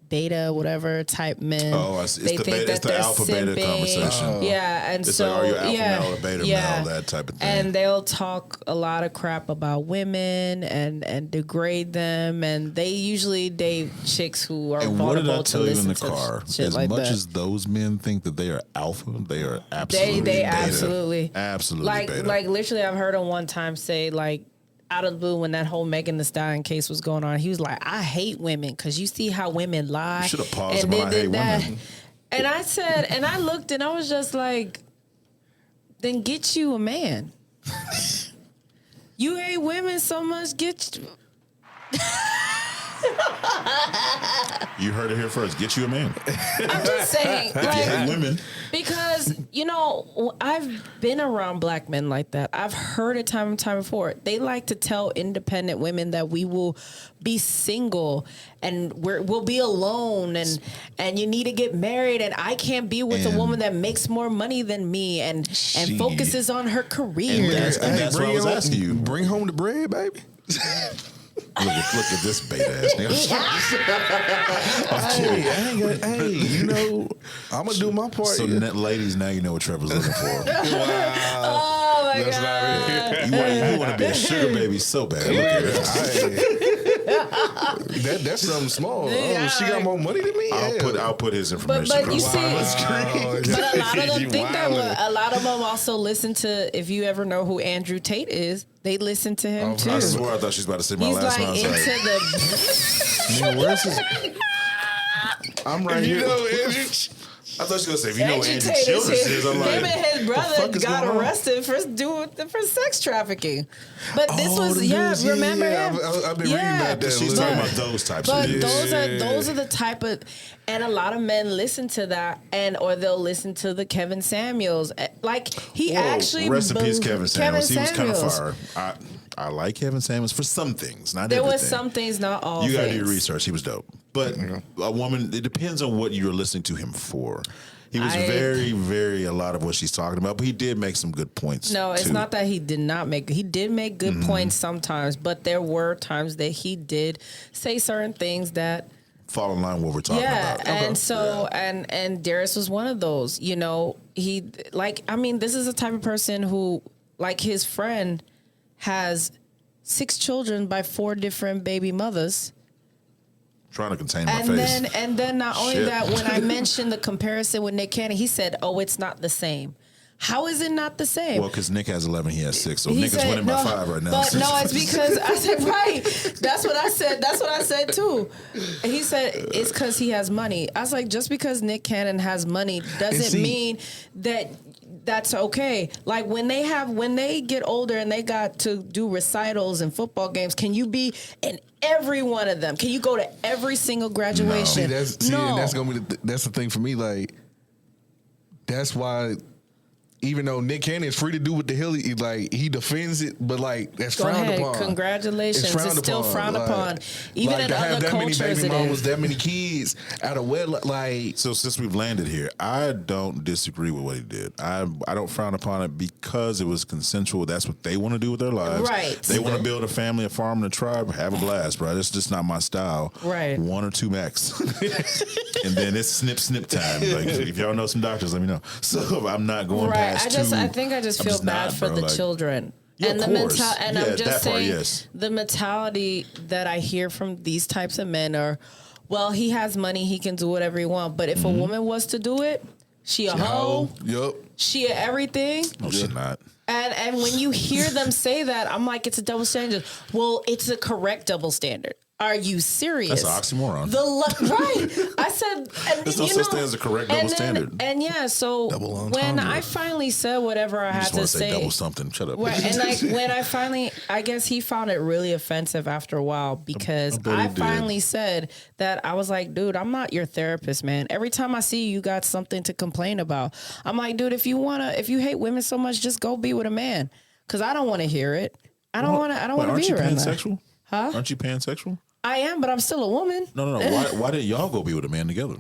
beta, whatever type men. Oh, it's the alpha beta conversation. Yeah, and it's so like, are you alpha male or beta male? That type of thing. And they'll talk a lot of crap about women and degrade them, and they usually date chicks who are vulnerable. And what did I tell you in the car? As much as those men think that they are alpha, they are absolutely they beta. absolutely beta. Like literally, I've heard him one time say like, out of the blue, when that whole Megan Thee Stallion case was going on, he was like, I hate women because you see how women lie. You should have paused when I hate women. And I said, and I looked and I was just like, then get you a man. You hate women so much, You heard it here first. Get you a man. I'm just saying, If you hate women, because, you know, I've been around black men like that. I've heard it time and time before. They like to tell independent women that we will be single and we'll be alone and you need to get married and I can't be with a woman that makes more money than me and focuses on her career. And that's what I was asking you. Bring home the bread, baby. Look at this beta ass nigga. Hey, you know, I'm gonna do my part. So, ladies, now you know what Trevor's looking for. Oh my God. You want to be a sugar baby so bad. Look at it. That's something small. Yeah, she got more money than me. I'll put his information. But you see, Wow. but a lot of them You think that wildin'. a lot of them also listen to. If you ever know who Andrew Tate is, they listen to him too. I swear I thought she was about to say my He's last like one. I into was like, the. Man, where's his? I'm right here. I thought she was going to say, if you know Andrew Andrew Tate Childress is is, I'm him like, and his brother fuck is got going on? arrested for sex trafficking. But this was the news, remember him? I've been reading about that. She's talking about those types But of dudes. those are the type of, and a lot of men listen to that, or they'll listen to the Kevin Samuels. Like he actually Rest in peace, Kevin Samuels. He was kind of Samuels. fire. I like Kevin Samuels for some things, not There everything. was some things, not all. You got to do things. your research. He was dope. But a woman, it depends on what you're listening to him for. He was very, very a lot of what she's talking about, but he did make some good points. No, it's too. not that he did not make. He did make good points sometimes, but there were times that he did say certain things that fall in line with what we're talking about. and so and Darius was one of those. You know, he this is a type of person who, like, his friend has 6 children by 4 different baby mothers. Trying to contain my face. And then not only Shit. that, when I mentioned the comparison with Nick Cannon, he said, "Oh, it's not the same." How is it not the same? Well, because Nick has 11, he has 6, so He Nick is said, winning by 5 right now. But no, it's because I said, right. That's what I said. That's what I said too. And he said it's because he has money. I was like, just because Nick Cannon has money doesn't mean that that's okay. Like when they get older and they got to do recitals and football games, can you be in every one of them? Can you go to every single graduation? And that's gonna be that's the thing for me. Like that's why. Even though Nick Cannon is free to do what the hell he defends it, but like that's Go frowned ahead. upon. Congratulations. It's still frowned upon. Even like, in to have other that many cultures, baby it mamas, is. that many kids out of wedlock, like. So since we've landed here, I don't disagree with what he did. I don't frown upon it because it was consensual. That's what they want to do with their lives. Right. They want to build a family, a farm, and a tribe. Have a blast, bro. That's just not my style. Right. 1 or 2 max. And then it's snip time. Like if y'all know some doctors, let me know. So I'm not going past 2. I think I just I'm feel just bad not, for bro. the Like, children. Yeah, And of the course. and Yeah, I'm that just part, saying yes. the mentality that I hear from these types of men are, well, he has money, he can do whatever he wants. But if a woman was to do it, she a hoe, Yup. she a everything. No, she's not. And when you hear them say that, I'm like, it's a double standard. Well, it's a correct double standard. Are you serious? That's an oxymoron. Right. I said, and There's no such thing as a correct double standard. And yeah, so Double when entendre. I finally said whatever I I had just to want to say say, double something. Shut up. right, and like when I finally, I guess he found it really offensive after a while because I bet he I did. finally said that I was like, dude, I'm not your therapist, man. Every time I see you, you got something to complain about. I'm like, dude, if you hate women so much, just go be with a man. Cause I don't want to hear it. I don't want to be Aren't you around that. pansexual? Huh? Aren't you pansexual? I am, but I'm still a woman. No. Why didn't y'all go be with a man together?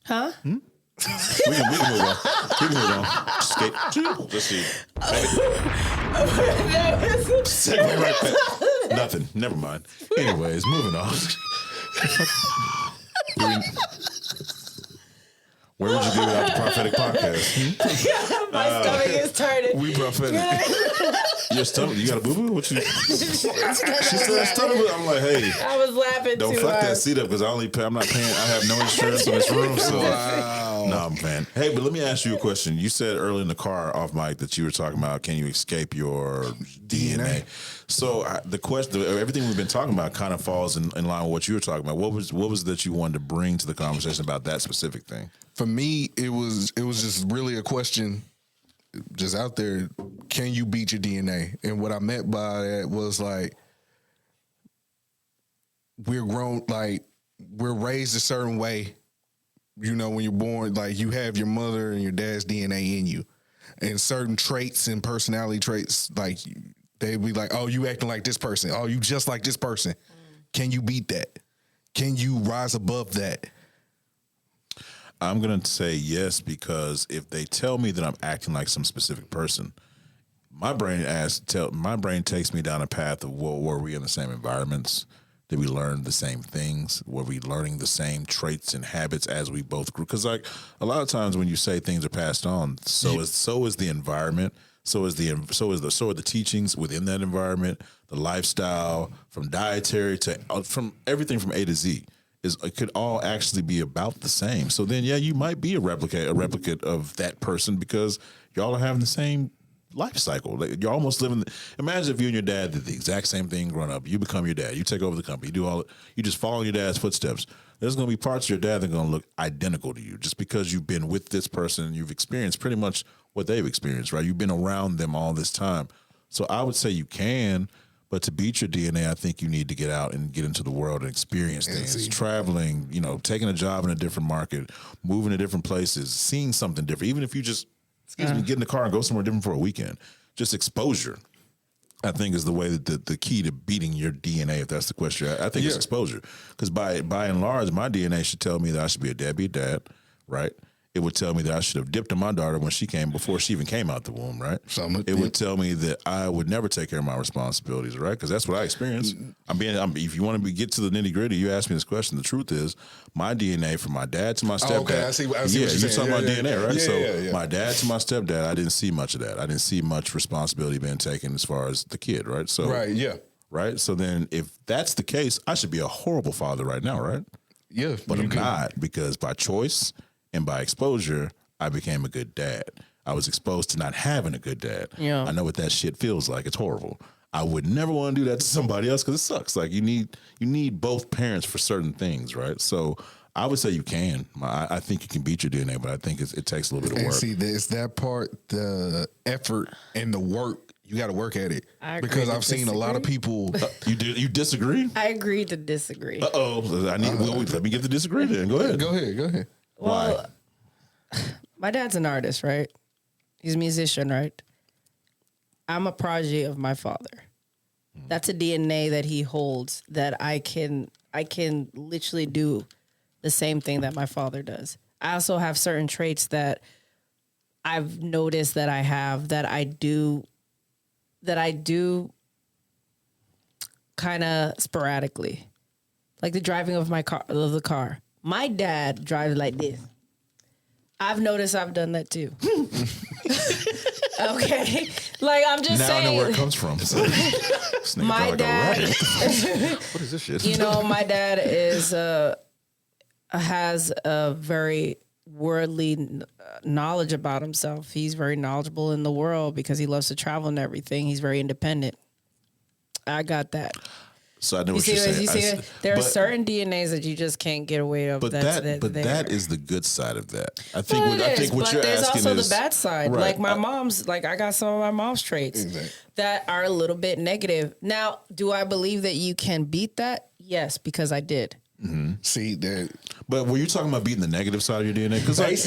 Huh? We can move on. We can move on. Skate. Let's see. Segue right back. Nothing. Never mind. Anyways, moving on. Where would you be without the prophetic podcast? My stomach is turning. We prophetic. Your stomach, you got a boo boo? What you? She said stomach. I'm like, hey, I was laughing don't too fuck hard. that seat up because I'm not paying. I have no insurance in this room, so no, I'm paying. Hey, but let me ask you a question. You said early in the car off mic that you were talking about can you escape your DNA? So the question, everything we've been talking about, kind of falls in line with what you were talking about. What was that you wanted to bring to the conversation about that specific thing? For me, it was just really a question, just out there. Can you beat your DNA? And what I meant by that was like, we're grown, like we're raised a certain way. You know, when you're born, like you have your mother and your dad's DNA in you, and certain traits and personality traits, like they'd be like, "Oh, you acting like this person. Oh, you just like this person." Can you beat that? Can you rise above that? I'm going to say yes, because if they tell me that I'm acting like some specific person, my brain takes me down a path of, well, were we in the same environments? Did we learn the same things? Were we learning the same traits and habits as we both grew? Because like a lot of times when you say things are passed on, so is the environment. So are the teachings within that environment, the lifestyle, from dietary to from everything from A to Z. It could all actually be about the same. So then, yeah, you might be a replicate of that person, because y'all are having the same life cycle. Like, you're almost living. Imagine if you and your dad did the exact same thing growing up. You become your dad. You take over the company. You just follow your dad's footsteps. There's going to be parts of your dad that are going to look identical to you, just because you've been with this person and you've experienced pretty much what they've experienced, right? You've been around them all this time. So I would say you can. But to beat your DNA, I think you need to get out and get into the world and experience things. Traveling, taking a job in a different market, moving to different places, seeing something different. Even if you just, get in the car and go somewhere different for a weekend. Just exposure, I think, is the way that the key to beating your DNA, if that's the question. I think it's exposure. Because by and large, my DNA should tell me that I should be a deadbeat dad, right? It would tell me that I should have dipped on my daughter before she even came out the womb, right? It would tell me that I would never take care of my responsibilities, right? Because that's what I experienced. If you want to get to the nitty gritty, you ask me this question. The truth is, my DNA from my dad to my stepdad. Okay, I see what you're talking about DNA, right? Yeah. My dad to my stepdad, I didn't see much of that. I didn't see much responsibility being taken as far as the kid, right? So right. So then, if that's the case, I should be a horrible father right now, right? Yeah, but I'm not, because by choice and by exposure, I became a good dad. I was exposed to not having a good dad. Yeah. I know what that shit feels like. It's horrible. I would never want to do that to somebody else, because it sucks. Like, you need both parents for certain things, right? So I would say you can. I think you can beat your DNA, but I think it takes a little bit of work. See, it's that part, the effort and the work. You got to work at it, because I've seen a lot of people. You disagree? I agree to disagree. Let me get the disagree then. Go ahead. Go ahead. Well, my dad's an artist, right? He's a musician, right? I'm a prodigy of my father. That's a DNA that he holds, that I can literally do the same thing that my father does. I also have certain traits that I've noticed that I have, that I do kind of sporadically. Like the driving of the car. My dad drives like this. I've noticed I've done that too. Okay. Like, I'm just saying. Now I know where it comes from. So, my dad. What is this shit? My dad has a very worldly knowledge about himself. He's very knowledgeable in the world because he loves to travel and everything. He's very independent. I got that. So I know what you're saying. There are certain DNAs that you just can't get away with. But that is the good side of that. I think what you're asking is. But there's also the bad side. Right. Like my mom's, I got some of my mom's traits that are a little bit negative. Now, do I believe that you can beat that? Yes, because I did. Mm-hmm. See that. But were you talking about beating the negative side of your DNA? Because it's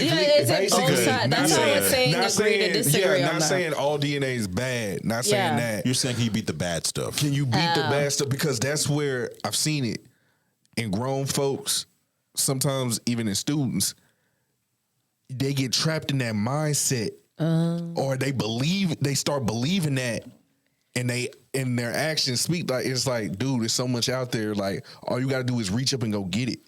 both sides. That's how I'm saying agree to disagree on that. Not saying all DNA is bad. Not saying that. You're saying can you beat the bad stuff? Can you beat the bad stuff? Because that's where I've seen it in grown folks. Sometimes even in students, they get trapped in that mindset, or they start believing that. And their actions speak like, it's like, dude, there's so much out there. Like, all you got to do is reach up and go get it.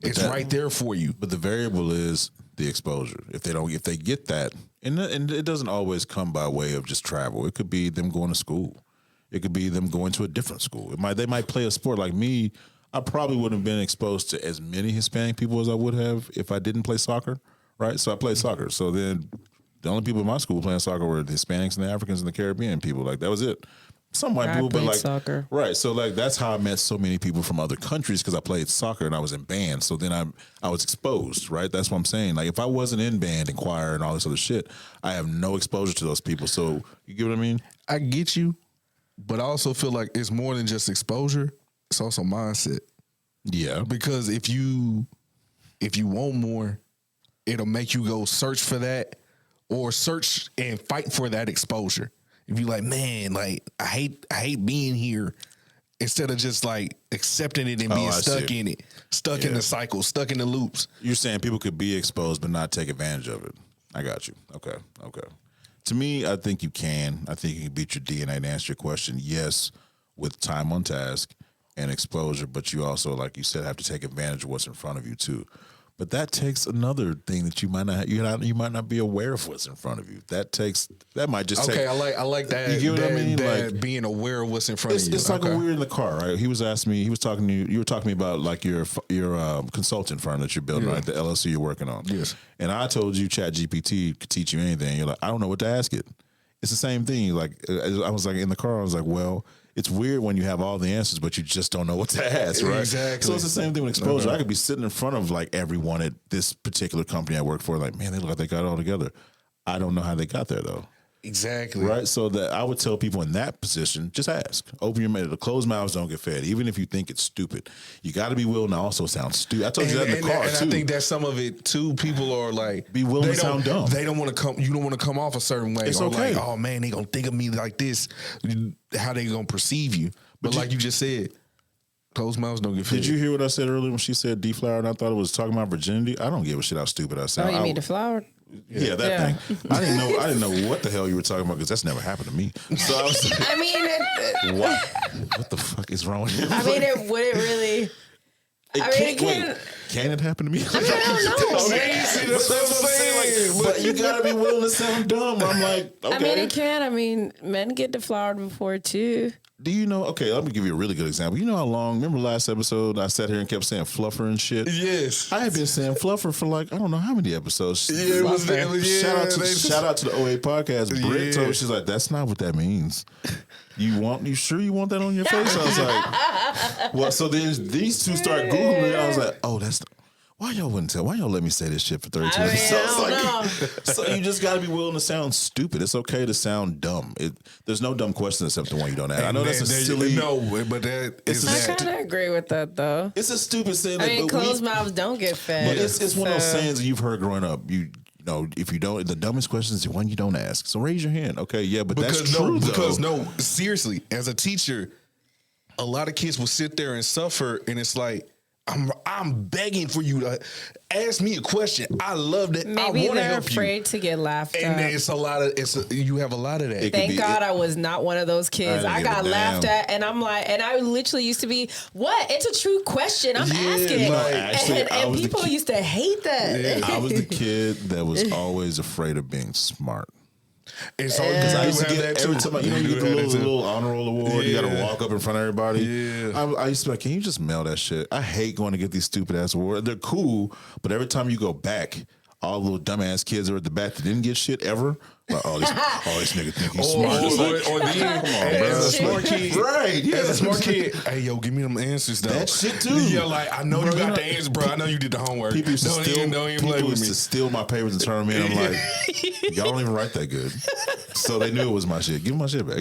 It's right there for you. But the variable is the exposure. If they get that, and it doesn't always come by way of just travel. It could be them going to school. It could be them going to a different school. They might play a sport. Like me, I probably wouldn't have been exposed to as many Hispanic people as I would have if I didn't play soccer, right? So I played soccer. So then the only people in my school playing soccer were the Hispanics and the Africans and the Caribbean people. Like, that was it. Some white I people, but played like soccer. right. So like that's how I met so many people from other countries because I played soccer and I was in band. So then I was exposed, right? That's what I'm saying. Like if I wasn't in band and choir and all this other shit, I have no exposure to those people. So you get what I mean? I get you, but I also feel like it's more than just exposure. It's also mindset. Yeah. Because if you want more, it'll make you go search for that or search and fight for that exposure. If you like, man, like I hate being here, instead of just like accepting it and being stuck in it, stuck in the cycle, stuck in the loops. You're saying people could be exposed but not take advantage of it. I got you. Okay. To me, I think you can. I think you can beat your DNA to answer your question. Yes, with time on task and exposure, but you also, like you said, have to take advantage of what's in front of you too. But that takes another thing that you might not be aware of what's in front of you. That might just take. Okay, I like that. You get what I mean? That Like being aware of what's in front of you. It's like when we were in the car, right? He was asking me. He was talking to you. You were talking to me about like your consulting firm that you're building, right? The LLC you're working on. Yes. And I told you ChatGPT could teach you anything. You're like, I don't know what to ask it. It's the same thing. Like I was like in the car. I was like, well, it's weird when you have all the answers, but you just don't know what to ask, right? Exactly. So it's the same thing with exposure. I could be sitting in front of like everyone at this particular company I work for, like, man, they look like they got it all together. I don't know how they got there though. Exactly. Right. So that I would tell people in that position, just ask. Open your mouth. The closed mouths don't get fed. Even if you think it's stupid, you got to be willing to also sound stupid. I told you that in the car and too. I think that's some of it too. People are like, be willing to sound dumb. They don't want to come. You don't want to come off a certain way. It's or okay. Like, oh man, they gonna think of me like this. How they gonna perceive you? But like you just said, closed mouths don't get fed. Did you hear what I said earlier when she said deflowered? And I thought it was talking about virginity. I don't give a shit how stupid I sound. Oh, you mean deflowered? Yeah, that thing. I didn't know what the hell you were talking about because that's never happened to me. So I was like, I mean, what the fuck is wrong with you? I mean, it would it really? Can it happen to me? I mean, I don't know. That's what I'm saying. But you gotta be willing to sound dumb. I'm like, okay. I mean, it can. I mean, men get deflowered before too. Do you know? Okay, let me give you a really good example. You know how long? Remember last episode I sat here and kept saying fluffer and shit. Yes, I had been saying fluffer for like I don't know how many episodes. Yeah, shout out to the 08 podcast. Britt told me, she's like, that's not what that means. You sure you want that on your face? I was like, well, so then these two start Googling it. I was like, oh, that's why y'all wouldn't tell? Why y'all let me say this shit for 32 episodes? I don't know. So you just got to be willing to sound stupid. It's okay to sound dumb. There's no dumb question except the one you don't ask. I know that's a silly. No, but that is I kind of agree with that though. It's a stupid saying. I mean, closed mouths don't get fed. But it's one of those sayings that you've heard growing up. You know, if you don't, the dumbest question is the one you don't ask. So raise your hand. Okay, yeah, but that's true though. Because seriously, as a teacher, a lot of kids will sit there and suffer, and it's like, I'm begging for you to ask me a question. I love that. Maybe I want to they're help afraid to get laughed and at. it's a lot of you have a lot of that. Thank God I was not one of those kids. I got laughed at, and I'm like, and I literally used to be, what? It's a true question. I'm asking, and people used to hate that. Yeah, I was the kid that was always afraid of being smart. It's all because I used to get every time you get the little honor roll award. You got to walk up in front of everybody. Yeah, I used to be like, can you just mail that shit? I hate going to get these stupid ass awards. They're cool, but every time you go back, all the little dumbass kids are at the back that didn't get shit ever. Like, this nigga think he's smart. Or then, come on, as a smart kid, right? Yeah, as a smart kid, hey yo, give me them answers though. That shit too. Yeah, like I know you got the answers, bro. I know you did the homework. People used to to steal my papers and turn them in. I'm like, y'all don't even write that good. So they knew it was my shit. Give me my shit back.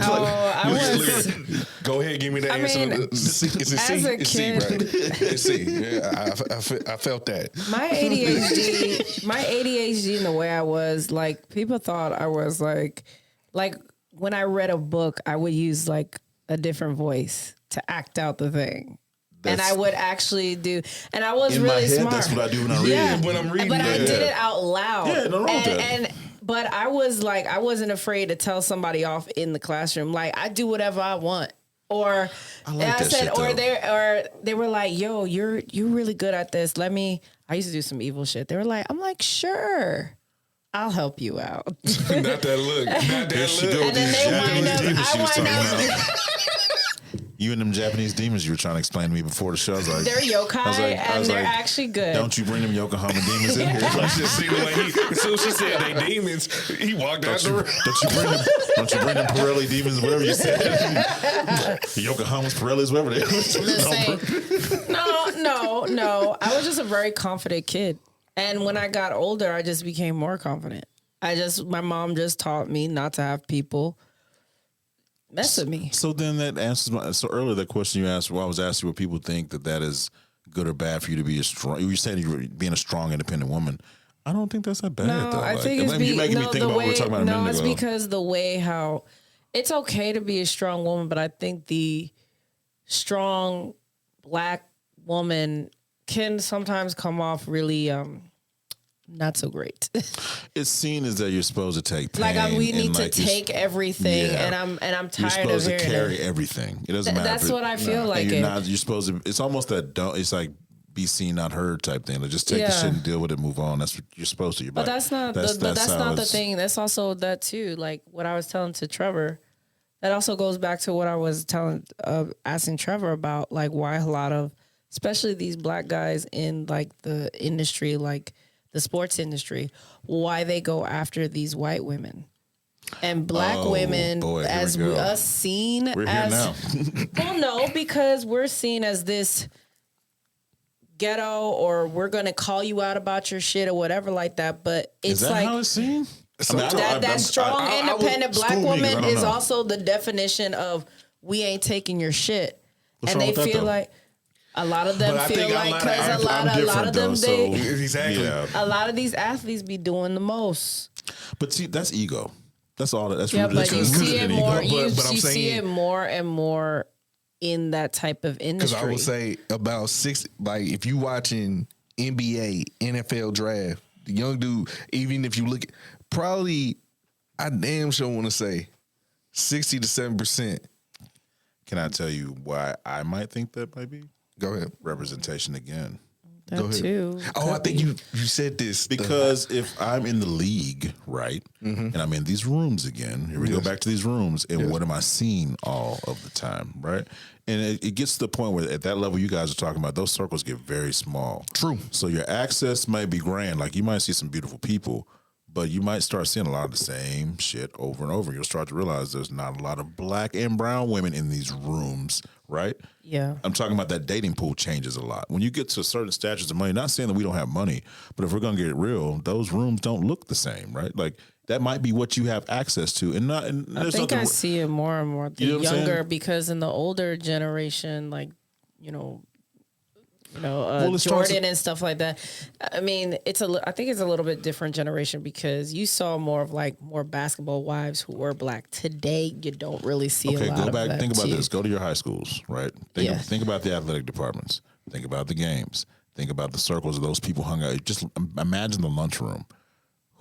Go ahead, give me the answer. Mean, it's a C. It's C, right? It's C. Yeah, I felt that. My ADHD and the way I was, like, people thought I was like when I read a book, I would use like a different voice to act out the thing. And I would actually do, and I was really smart. That's what I do when I read. Yeah, when I'm reading, but I did it out loud. Yeah, no wrong with that. But I was like, I wasn't afraid to tell somebody off in the classroom. Like, I do whatever I want. Or I said, or they were like, "Yo, you're really good at this. I used to do some evil shit." They were like, "I'm like, sure, I'll help you out." Not that look. Not that look. And then they wind up. You and them Japanese demons you were trying to explain to me before the show. I was like, they're yokai I was and they're like, actually good. Don't you bring them Yokohama demons in here? I just see the way as soon as she said they demons, he walked out the room. Don't you bring them Pirelli demons, whatever you said. Yokohama's, Pirellis, whatever they Listen, no. I was just a very confident kid. And when I got older, I just became more confident. My mom just taught me not to have people mess with me. So then that answers earlier that question you asked, I was asking what people think that is good or bad for you to be a strong, you said you were being a strong, independent woman. I don't think that's that bad. No, though. I think it's you're making me think about what we were talking about a minute ago. it's because the way how it's okay to be a strong woman, but I think the strong black woman can sometimes come off really not so great. It's seen as that you're supposed to take pain. We need to like take everything, and I'm tired you're supposed of to hearing carry it. everything. It doesn't matter. That's what I feel like. You're not. You're supposed to. It's almost that. It's like be seen, not heard type thing. Like just take the shit and deal with it, move on. That's what you're supposed to. You're but like, that's not. That's not the thing. That's also that too. Like what I was telling to Trevor. That also goes back to what I was asking Trevor about, like why a lot of, especially these black guys in like the industry, like the sports industry, why they go after these white women and black women as us seen we're as here now. well, no, because we're seen as this ghetto, or we're gonna call you out about your shit or whatever like that. But it's Is that like how it's seen? that strong, independent black woman is know. also the definition of we ain't taking your shit. What's and wrong they with that, feel though? like a lot of them But I feel think like I'm because I'm a lot of them different, though, Exactly. Yeah. a lot of these athletes be doing the most. But see, that's ego. That's all. That's Yeah, rooted, but you that's see rooted it in more. ego. You But I'm see saying- it more and more in that type of Because industry. I would say about 6, like if you watching NBA, NFL draft, the young dude, even if you look, probably I damn sure want to say 60 to 7%. Can I tell you why I might think that might be? Go ahead. Representation again. that Go ahead. too. Oh, I think you said this Because if I'm in the league, right, and I'm in these rooms again, here we go back to these rooms, and what am I seeing all of the time, right? And it gets to the point where at that level you guys are talking about, those circles get very small. True. So your access might be grand. Like you might see some beautiful people, but you might start seeing a lot of the same shit over and over. You'll start to realize there's not a lot of black and brown women in these rooms, right? Yeah. I'm talking about that dating pool changes a lot. When you get to certain statures of money, not saying that we don't have money, but if we're going to get it real, those rooms don't look the same, right? Like that might be what you have access to. And I think I see it more and more. The You know what I'm younger, saying? because in the older generation, like, it starts Jordan and stuff like that. I mean, I think it's a little bit different generation because you saw more of like more basketball wives who were black. Today, you don't really see a lot go of back. that Think about too. this. Go to your high schools, right? Think about the athletic departments. Think about the games. Think about the circles of those people hung out. Just imagine the lunchroom.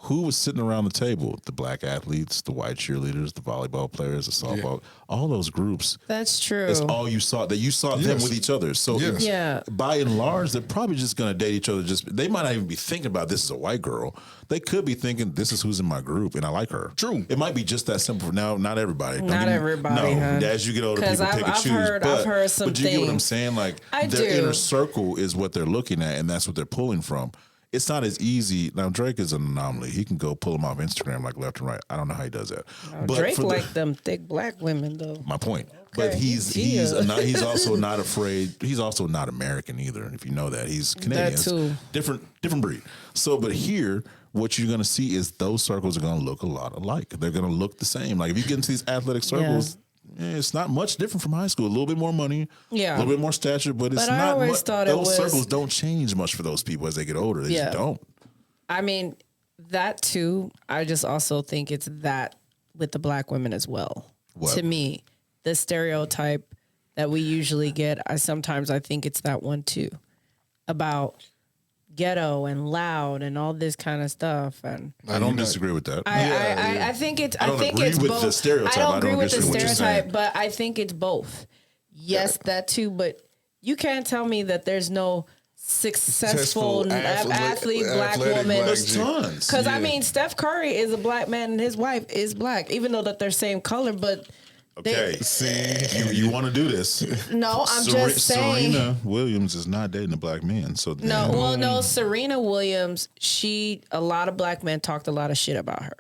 Who was sitting around the table? The black athletes, the white cheerleaders, the volleyball players, the softball, all those groups. That's true. That's all you saw. That you saw them with each other. So Yeah. by and large, they're probably just going to date each other. They might not even be thinking about this is a white girl. They could be thinking this is who's in my group and I like her. True. It might be just that simple. Now, not everybody. Not everybody, No, huh? as you get older, 'Cause people pick and I've choose. I've heard some but you get what I'm things. saying? Like I their do. inner circle is what they're looking at, and that's what they're pulling from. It's not as easy. Now Drake is an anomaly. He can go pull them off Instagram like left and right. I don't know how he does that. But Drake for the- like them thick black women though. my point. But he's also not afraid. He's also not American either. If you know that, he's Canadian. That too. Different breed. So, but here, what you're going to see is those circles are going to look a lot alike. They're going to look the same. Like if you get into these athletic circles, it's not much different from high school. A little bit more money, a little bit more stature, but it's I not. always thought those circles don't change much for those people as they get older. They just don't. I mean, that too. I just also think it's that with the black women as well. What? To me, the stereotype that we usually get, I think it's that one too, about ghetto and loud and all this kind of stuff. And I don't disagree with that. I think it's. I don't think agree it's with both. the stereotype. I don't I agree don't with the disagree with what you're stereotype, saying. but I think it's both. Yes, that too. But you can't tell me that there's no successful athlete black woman. There's tons. Because I mean, Steph Curry is a black man and his wife is black, even though that they're same color. But Okay, See, you want to do this? No, I'm just saying. Serena Williams is not dating a black man, so No, well, no, Serena Williams, a lot of black men talked a lot of shit about her.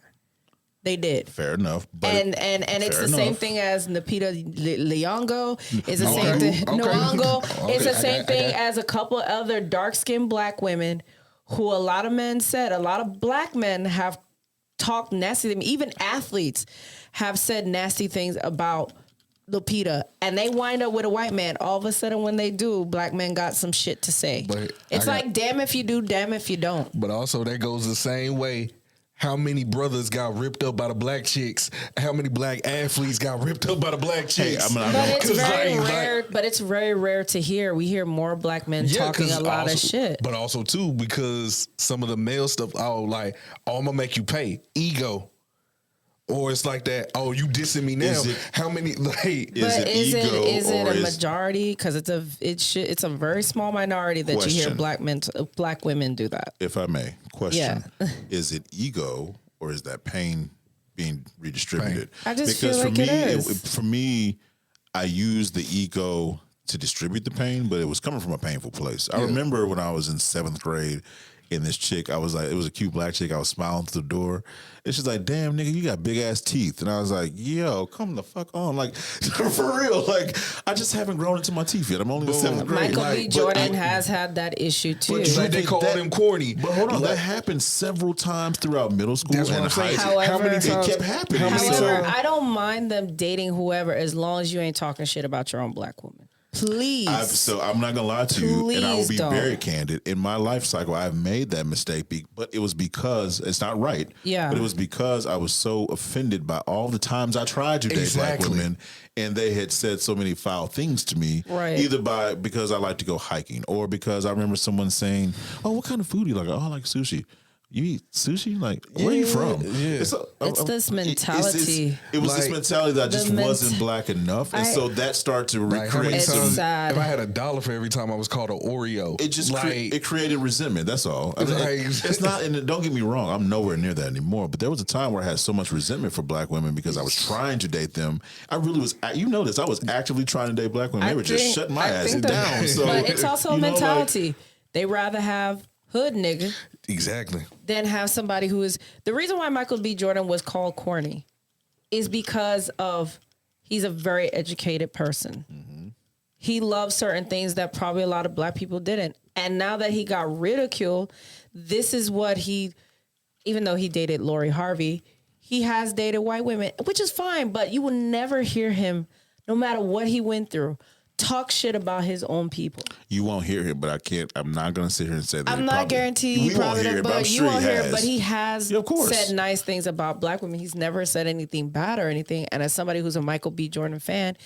They did. Fair enough. But And it's the same thing as Napita Nyong'o. It's the same Okay. thing. Okay. Nyong'o. It's the Okay, same I thing got- as a couple other dark-skinned black women who a lot of men said, a lot of black men have talked nasty. Even athletes have said nasty things about Lupita, and they wind up with a white man. All of a sudden, when they do, black men got some shit to say. But It's like, damn if you do, damn if you don't. But also that goes the same way. How many brothers got ripped up by the black chicks? How many black athletes got ripped up by the black chicks? I'm not But it's 'Cause very like- rare. But it's very rare to hear. We hear more black men talking 'cause a lot of also- shit. But also too, because some of the male stuff, I'm gonna make you pay. Ego. Or it's like that, you dissing me now. How many Is But it is ego it or a is majority? Because it's a very small minority that you hear Question. black women do that. if I may, question: Yeah. Is it ego or is that pain being redistributed? I just feel like it is. For me, I use the ego to distribute the pain, but it was coming from a painful place. I remember when I was in 7th grade. And this chick, I was like, it was a cute black chick. I was smiling through the door. And she's like, damn, nigga, you got big ass teeth. And I was like, yo, come the fuck on. Like, for real. Like, I just haven't grown into my teeth yet. I'm only in 7th grade. Michael B. But Jordan has had that issue too. Like they call them corny. But hold on, Like- that happened several times throughout middle school That's what and I'm high saying. school. How many However- times It kept happening. How many However, times- I don't mind them dating whoever as long as you ain't talking shit about your own black woman. Please. So I'm not gonna lie to you, and I will Please be don't. very candid. In my life cycle, I've made that mistake, but it was because it's not right. Yeah. But it was because I was so offended by all the times I tried to date Exactly. black women, and they had said so many foul things to me. Right. Either because I like to go hiking, or because I remember someone saying, "Oh, what kind of food do you like?" "Oh, I like sushi." You eat sushi? Like, where are you from? Yeah. It's this mentality. It was this Like, mentality that I just the ment- wasn't black enough, and so that started to Like, how many recreate It's some. times sad. if I had $1 for every time I was called an Oreo? It just like it created resentment. That's all. I mean, Like- it's not. And don't get me wrong. I'm nowhere near that anymore. But there was a time where I had so much resentment for black women because I was trying to date them. I really was. You know this. I was actively trying to date black women. They were just shutting my ass down. So, but it's also a you know, like, mentality. They rather have hood nigga exactly. than have somebody who is. The reason why Michael B. Jordan was called corny is because of he's a very educated person. Mm-hmm. He loves certain things that probably a lot of black people didn't. And now that he got ridiculed, this is what even though he dated Lori Harvey, he has dated white women, which is fine, but you will never hear him, no matter what he went through, talk shit about his own people. you won't hear him, but I can't. I'm not going to sit here and say that. I'm he not probably- guaranteed he we won't probably hear did, it, but I'm but you sure won't he hear it. has. But he has Yeah, of course. said nice things about black women. He's never said anything bad or anything. And as somebody who's a Michael B. Jordan fan,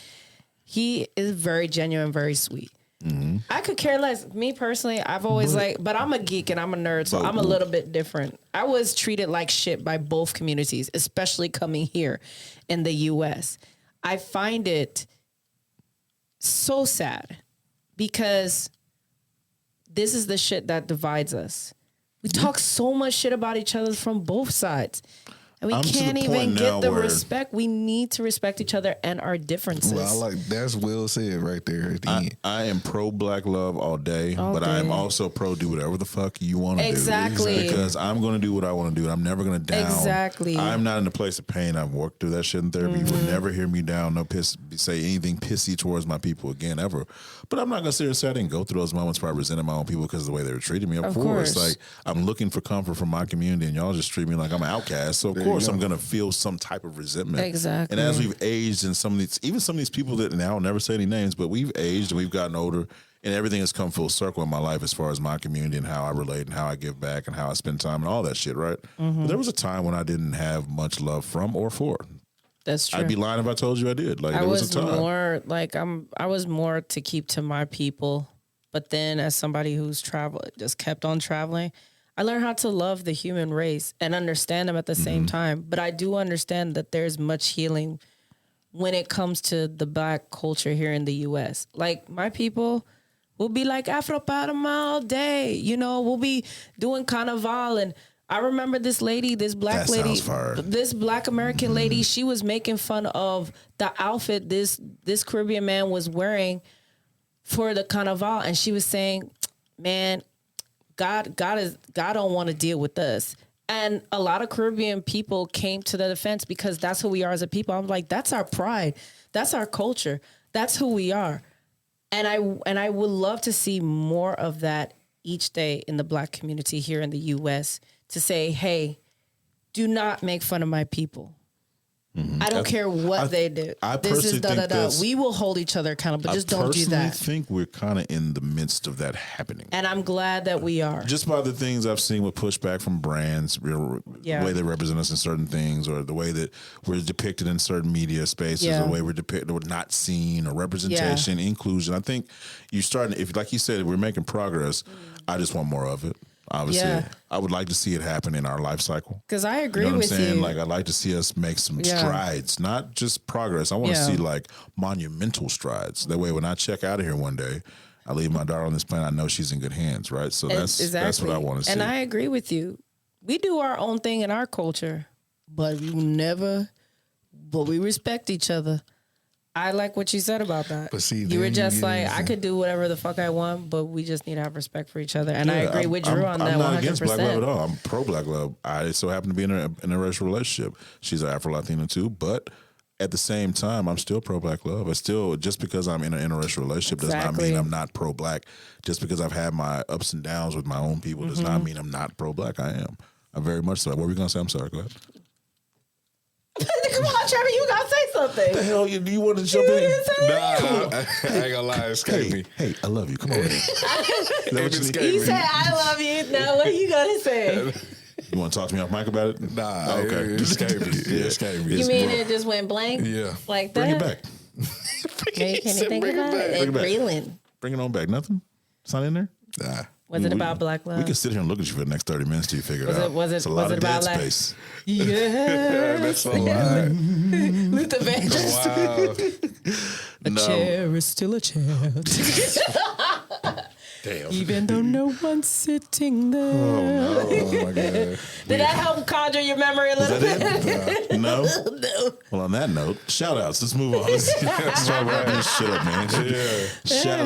he is very genuine, very sweet. Mm-hmm. I could care less. Me personally, I've always but I'm a geek and I'm a nerd, so But- I'm a little bit different. I was treated like shit by both communities, especially coming here in the U.S. I find it so sad because this is the shit that divides us. We talk so much shit about each other from both sides. And we I'm to the can't even point now get the where- respect. We need to respect each other and our differences. Well, that's well said right there at the end. I am pro black love all day, All but I am day. also pro do whatever the fuck you want to Exactly. do. Because I'm going to do what I want to do. I'm never going to down. Exactly. I'm not in a place of pain. I've worked through that shit in therapy. You Mm-hmm. will never hear me down, say anything pissy towards my people again, ever. But I'm not going to sit here and say I didn't go through those moments where I resented my own people because of the way they were treating me. Of course. Like, I'm looking for comfort from my community and y'all just treat me like I'm an outcast. So, of course, I'm going to feel some type of resentment. Exactly. And as we've aged and some of these people that now I'll never say any names, but we've aged and we've gotten older and everything has come full circle in my life as far as my community and how I relate and how I give back and how I spend time and all that shit, right? Mm-hmm. But there was a time when I didn't have much love from or for. That's true. I'd be lying if I told you I did. Like, I there was was a time. more like I was more to keep to my people, but then as somebody who's traveled, just kept on traveling, I learned how to love the human race and understand them at the same time. But I do understand that there's much healing when it comes to the black culture here in the U.S. Like my people will be like Afro Panama all day, we'll be doing Carnival and I remember this lady, this black That lady, sounds fire. this black American lady. She was making fun of the outfit this Caribbean man was wearing for the carnival, and she was saying, "Man, God don't want to deal with us." And a lot of Caribbean people came to the defense because that's who we are as a people. I'm like, that's our pride, that's our culture, that's who we are, and I would love to see more of that each day in the black community here in the U.S. to say, hey, do not make fun of my people. I don't care what they do. This is da-da-da. We will hold each other accountable. Just don't do that. I think we're kind of in the midst of that happening. And I'm glad that we are. Just by the things I've seen with pushback from brands, the way they represent us in certain things, or the way that we're depicted in certain media spaces, or the way we're depicted or not seen, or representation, inclusion. I think you starting, if like you said, we're making progress. I just want more of it. Obviously, I would like to see it happen in our life cycle. Because I agree you know what with I'm saying? you. Like, I'd like to see us make some strides, not just progress. I want to see like monumental strides. That way, when I check out of here one day, I leave my daughter on this planet, I know she's in good hands, right? So that's what I want to see. And I agree with you. We do our own thing in our culture, but we respect each other. I like what you said about that. But see, you were just like, I could do whatever the fuck I want, but we just need to have respect for each other. And I agree with Drew on that 100%. I'm not against black love at all. I'm pro black love. I so happen to be in a interracial relationship. She's an Afro-Latina too, but at the same time, I'm still pro black love. I still, just because I'm in an interracial relationship does not mean I'm not pro black. Just because I've had my ups and downs with my own people does not mean I'm not pro black. I am. I'm very much so. What were we going to say? I'm sorry. Go ahead. Come on, Trevor, you gotta say something. The hell you want to jump in? Nah, I ain't gonna lie, escape me. Hey, I love you. Come on in. He said, I love you. Now, what are you gonna say? You want to talk to me off mic about it? Nah, okay. Escape me. Escape me. You mean it just went blank? Yeah. Like that? Bring it back. Maybe can you think about it? Bring it back. Reeling. Bring it on back. Nothing? It's not in there? Nah. Was it about black love? We can sit here and look at you for the next 30 minutes till you figure it out. Was it it's a lot of about dead like, space. Yeah. That's a lie. Luther Vandross. Wow. A chair is still a chair. Damn. Even though no one's sitting there. Oh my God. Did that help conjure your memory a little bit? No? No. Well, on that note, shout outs. Let's move on. Let's start wrapping this shit up, man.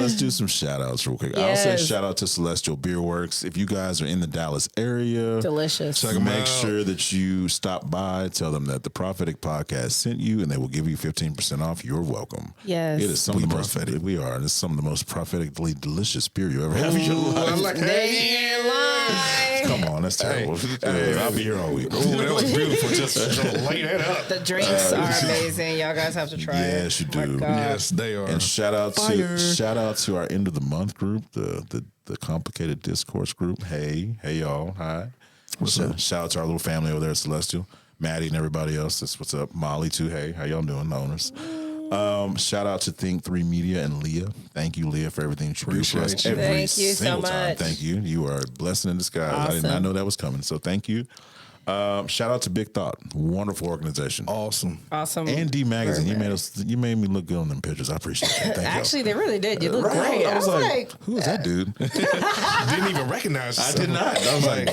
Let's do some shout outs real quick. I'll say shout out to Celestial Beer Works. If you guys are in the Dallas area, Delicious. Make sure that you stop by, tell them that the Prophetic Podcast sent you, and they will give you 15% off. You're welcome. Yes. It is some of the most prophetic. We are. And it's some of the most prophetically delicious beer you ever have in your life. I like that. Come on, that's terrible. Hey, I'll be here all week. Oh, that was beautiful. Just lay that up. The drinks are amazing. Y'all guys have to try it. Yes, you do. Yes, they are. And shout out to our end of the month group, the Complicated Discourse group. Hey y'all. Hi. What's up? Shout out to our little family over there at Celestial. Maddie and everybody else. That's what's up. Molly too. Hey, how y'all doing, the owners? Shout out to Think 3 Media and Leah. Thank you, Leah, for everything that you do for us every Thank you single so time. much. Thank you. You are a blessing in disguise. Awesome. I did not know that was coming. So thank you. Shout out to Big Thought, wonderful organization. Awesome. And D Magazine, you made me look good on them pictures. I appreciate it. Thank Actually, they really did. You look right. great. I was like, who is that dude? Didn't even recognize I did not. I was like,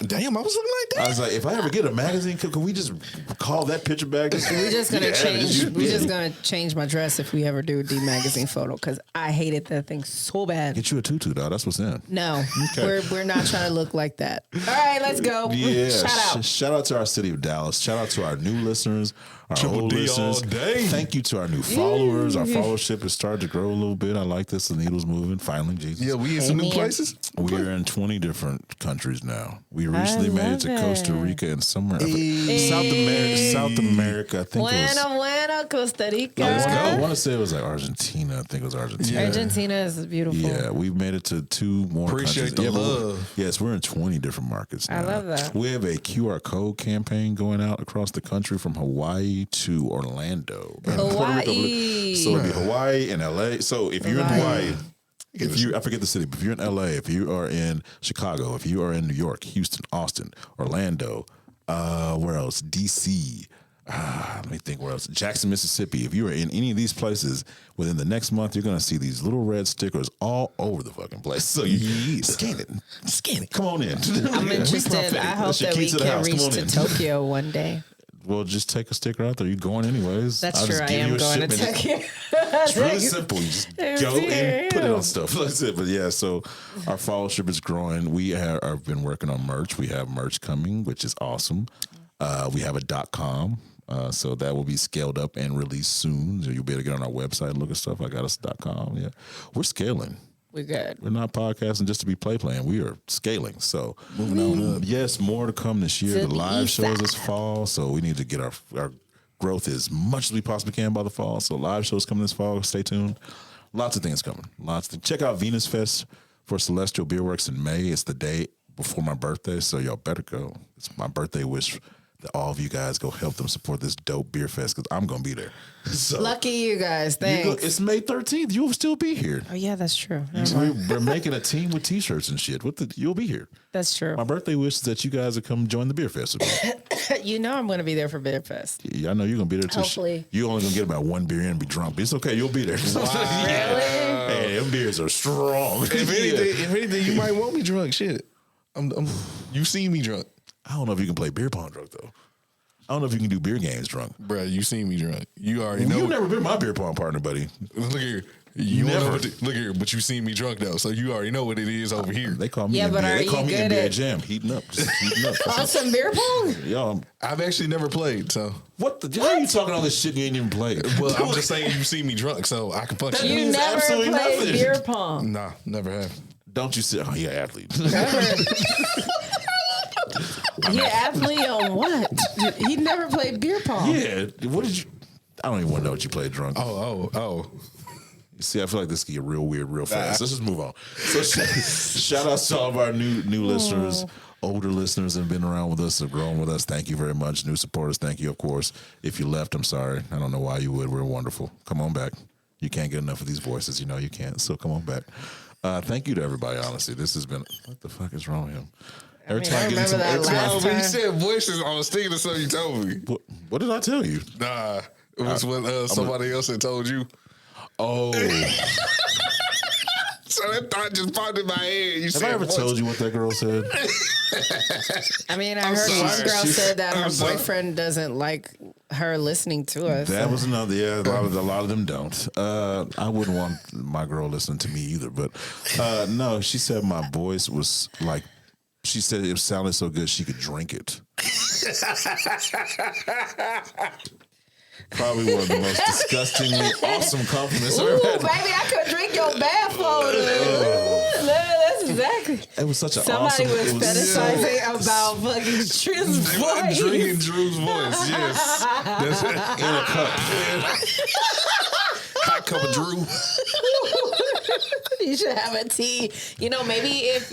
damn, I was looking like that. I was like, if I ever get a magazine, could we just call that picture back? We're just gonna change. We're just gonna change my dress if we ever do a D Magazine photo because I hated that thing so bad. Get you a tutu, dog. That's what's in. No, we're not trying to look like that. All right, let's go. Yeah. Shout out. Shout out to our city of Dallas. Shout out to our new listeners, our Triple old D listeners. all day. Thank you to our new followers. Our followership has started to grow a little bit. I like this. The needle's moving. Finally, Jesus. Yeah, we in some new Amen. places. We are in 20 different countries now. We recently made it to love Costa it. Rica and somewhere South America. I think it was. Bueno, Costa Rica. I want to say it was like Argentina. I think it was Argentina. Argentina is beautiful. Yeah, we've made it to 2 more Appreciate countries. the but love. Yes, we're in 20 different markets now. I love that. We have a QR code campaign going out across the country from Hawaii to Orlando. And Puerto Rico. Hawaii. So it'd be Hawaii and LA. So if you're in Hawaii, I forget the city, but if you're in LA, if you are in Chicago, if you are in New York, Houston, Austin, Orlando, where else? DC, Let me think where else. Jackson, Mississippi. If you are in any of these places within the next month, you're going to see these little red stickers all over the fucking place. So you scan it. Scan it. Come on in. I'm interested. I hope that we can reach to Tokyo one day. Well, just take a sticker out there. You're going anyways. That's true. I am going to Tokyo. It's really simple. You just go and put it on stuff. That's it. But yeah, so our followership is growing. We have been working on merch. We have merch coming, which is awesome. We have a .com. So that will be scaled up and released soon. So you'll be able to get on our website and look at stuff. I got us.com. Yeah. We're scaling. We're good. We're not podcasting just to be playing. We are scaling. So moving on up. Yes, more to come this year. The live shows this fall. So we need to get our growth as much as we possibly can by the fall. So live shows coming this fall. Stay tuned. Lots of things coming. Check out Venus Fest for Celestial Beer Works in May. It's the day before my birthday. So y'all better go. It's my birthday wish that all of you guys go help them support this dope beer fest because I'm going to be there. So, lucky you guys. Thanks. It's May 13th. You'll still be here. Oh, yeah, that's true. We're making a team with T-shirts and shit. You'll be here. That's true. My birthday wish is that you guys will come join the beer fest with me. You know I'm going to be there for beer fest. Yeah, I know you're going to be there too. Hopefully. You're only going to get about one beer in and be drunk. But it's okay. You'll be there. Wow. Really? Hey, them beers are strong. If anything, you might want me drunk. Shit. You see me drunk. I don't know if you can play beer pong drunk, though. I don't know if you can do beer games drunk. Bruh, you seen me drunk. You already know. You've never been my beer pong partner, buddy. Look here. You never. Look here, but you seen me drunk, though, so you already know what it is over here. They call me NBA. They call me NBA Jam. Heating up. Just heating up. On some beer pong? Yo, I've actually never played, so. What? How are you talking all this shit and you ain't even played? Well, I'm just saying you see me drunk, so I can punch you. You never played beer pong? Nah, never have. Don't you say, oh, you're an athlete. He athlete on what? He never played beer pong. Yeah. What did you? I don't even want to know what you played drunk. Oh. You see, I feel like this can get real weird real fast. Let's just move on. So shout out to all of our new listeners, older listeners that have been around with us, have grown with us. Thank you very much. New supporters, thank you, of course. If you left, I'm sorry. I don't know why you would. We're wonderful. Come on back. You can't get enough of these voices. You know you can't. So come on back. Thank you to everybody, honestly. This has been, what the fuck is wrong with him? Every time I remember that last time. You said voices, I was thinking of something you told me. What did I tell you? Nah, it was what somebody else had told you. Oh. So that thought just popped in my head. Have I ever told you what that girl said? I mean, I heard one girl said that her boyfriend doesn't like her listening to us. That was another, yeah, a lot of them don't. I wouldn't want my girl listening to me either, but no, she said my voice was like, she said it sounded so good she could drink it. Probably one of the most disgustingly awesome compliments I've ever had. Baby, I could drink your bath soda. That's exactly. It was such an Somebody was fetishizing about fucking Drew's voice. Drinking Drew's voice, yes. That's it. In a cup. Hot cup of Drew. You should have a tea. You know, maybe if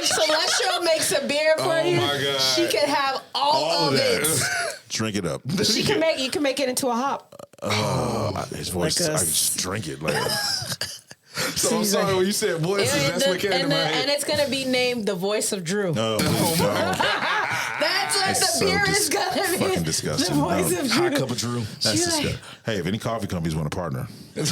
Celestial makes a beer for you, she can have all of it. Drink it up. You can make it into a hop. His voice, I can just drink it. Like, so I'm sorry when you said voices, that's what came to my head. And it's going to be named The Voice of Drew. No, please don't. That's what the beer is going to be. Fucking disgusting. The Voice of Drew. Hot cup of Drew. That's disgusting. Hey, if any coffee companies want to partner, I'm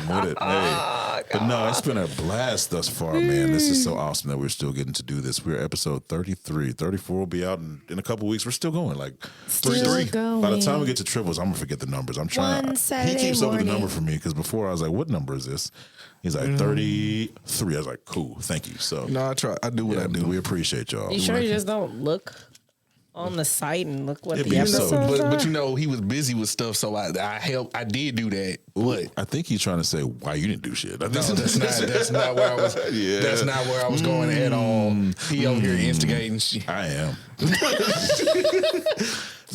with it. Hey. But no, it's been a blast thus far, man. This is so awesome that we're still getting to do this. We're episode 33. 34 will be out in a couple weeks. We're still going. Like, 33. By the time we get to triples, I'm going to forget the numbers. I'm trying. He keeps up with the number for me because before I was like, what number is this? He's like 33. I was like, cool, thank you. So no, I do what I do. We appreciate y'all. You sure you just don't look on the site and look what the episodes are? But you know, he was busy with stuff, so I did do that. But I think he's trying to say why you didn't do shit. No, that's not where I was. Yeah. That's not where I was going at all. He over here instigating shit. I am.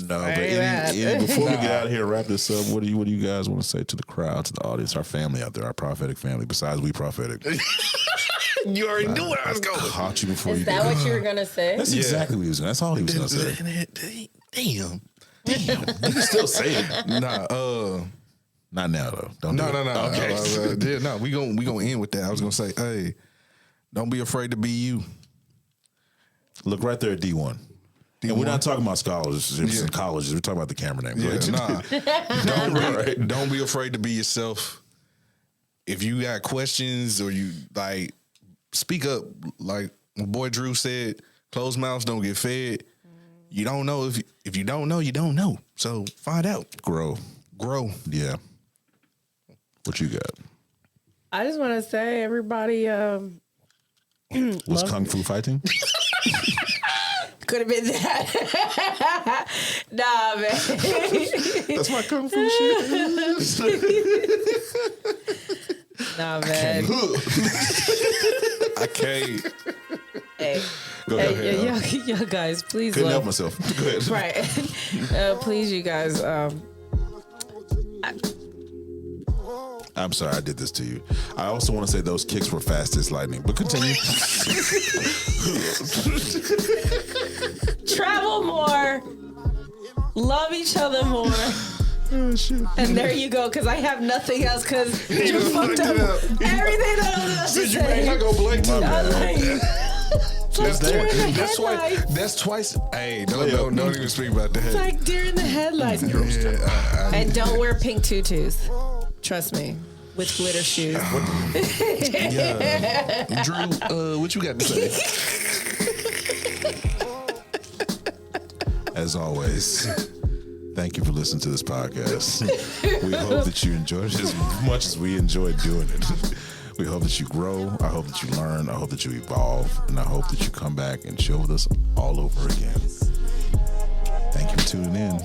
No, but before we get out of here and wrap this up, what do you guys want to say to the crowd, to the audience, our family out there, our prophetic family, besides we prophetic? You already knew where I was going. Caught you before you did. Is that what you were going to say? That's exactly what he was going to say. That's all he was going to say. Damn. You can still say it. Not now, though. Don't do it. Okay. No, we gonna end with that. I was going to say, hey, don't be afraid to be you. Look right there at D1. And we're not talking about scholarships and colleges. We're talking about the camera name. Don't be afraid to be yourself. If you got questions or you like, speak up. Like my boy Drew said, closed mouths don't get fed. You don't know if you don't know, you don't know. So find out. Grow. Yeah. What you got? I just want to say, everybody. Was kung fu fighting? Could have been that. Nah, man. That's my kung fu shit. Nah, man. I can't. Hey. Go ahead. Yo, guys, please. Couldn't help myself. Go ahead. Right. Please, you guys. I'm sorry I did this to you. I also want to say those kicks were fast as lightning, but continue. Travel more. Love each other more. Oh, shit. And there you go, because I have nothing else, because you fucked up everything that I was about to say. I go Blake too. That's twice. Hey, don't even speak about that. It's like during the headlights. And don't wear pink tutus. Trust me. With glitter shoes. Drew, what you got to say? As always, thank you for listening to this podcast. We hope that you enjoyed it as much as we enjoyed doing it. We hope that you grow. I hope that you learn. I hope that you evolve. And I hope that you come back and chill with us all over again. Thank you for tuning in.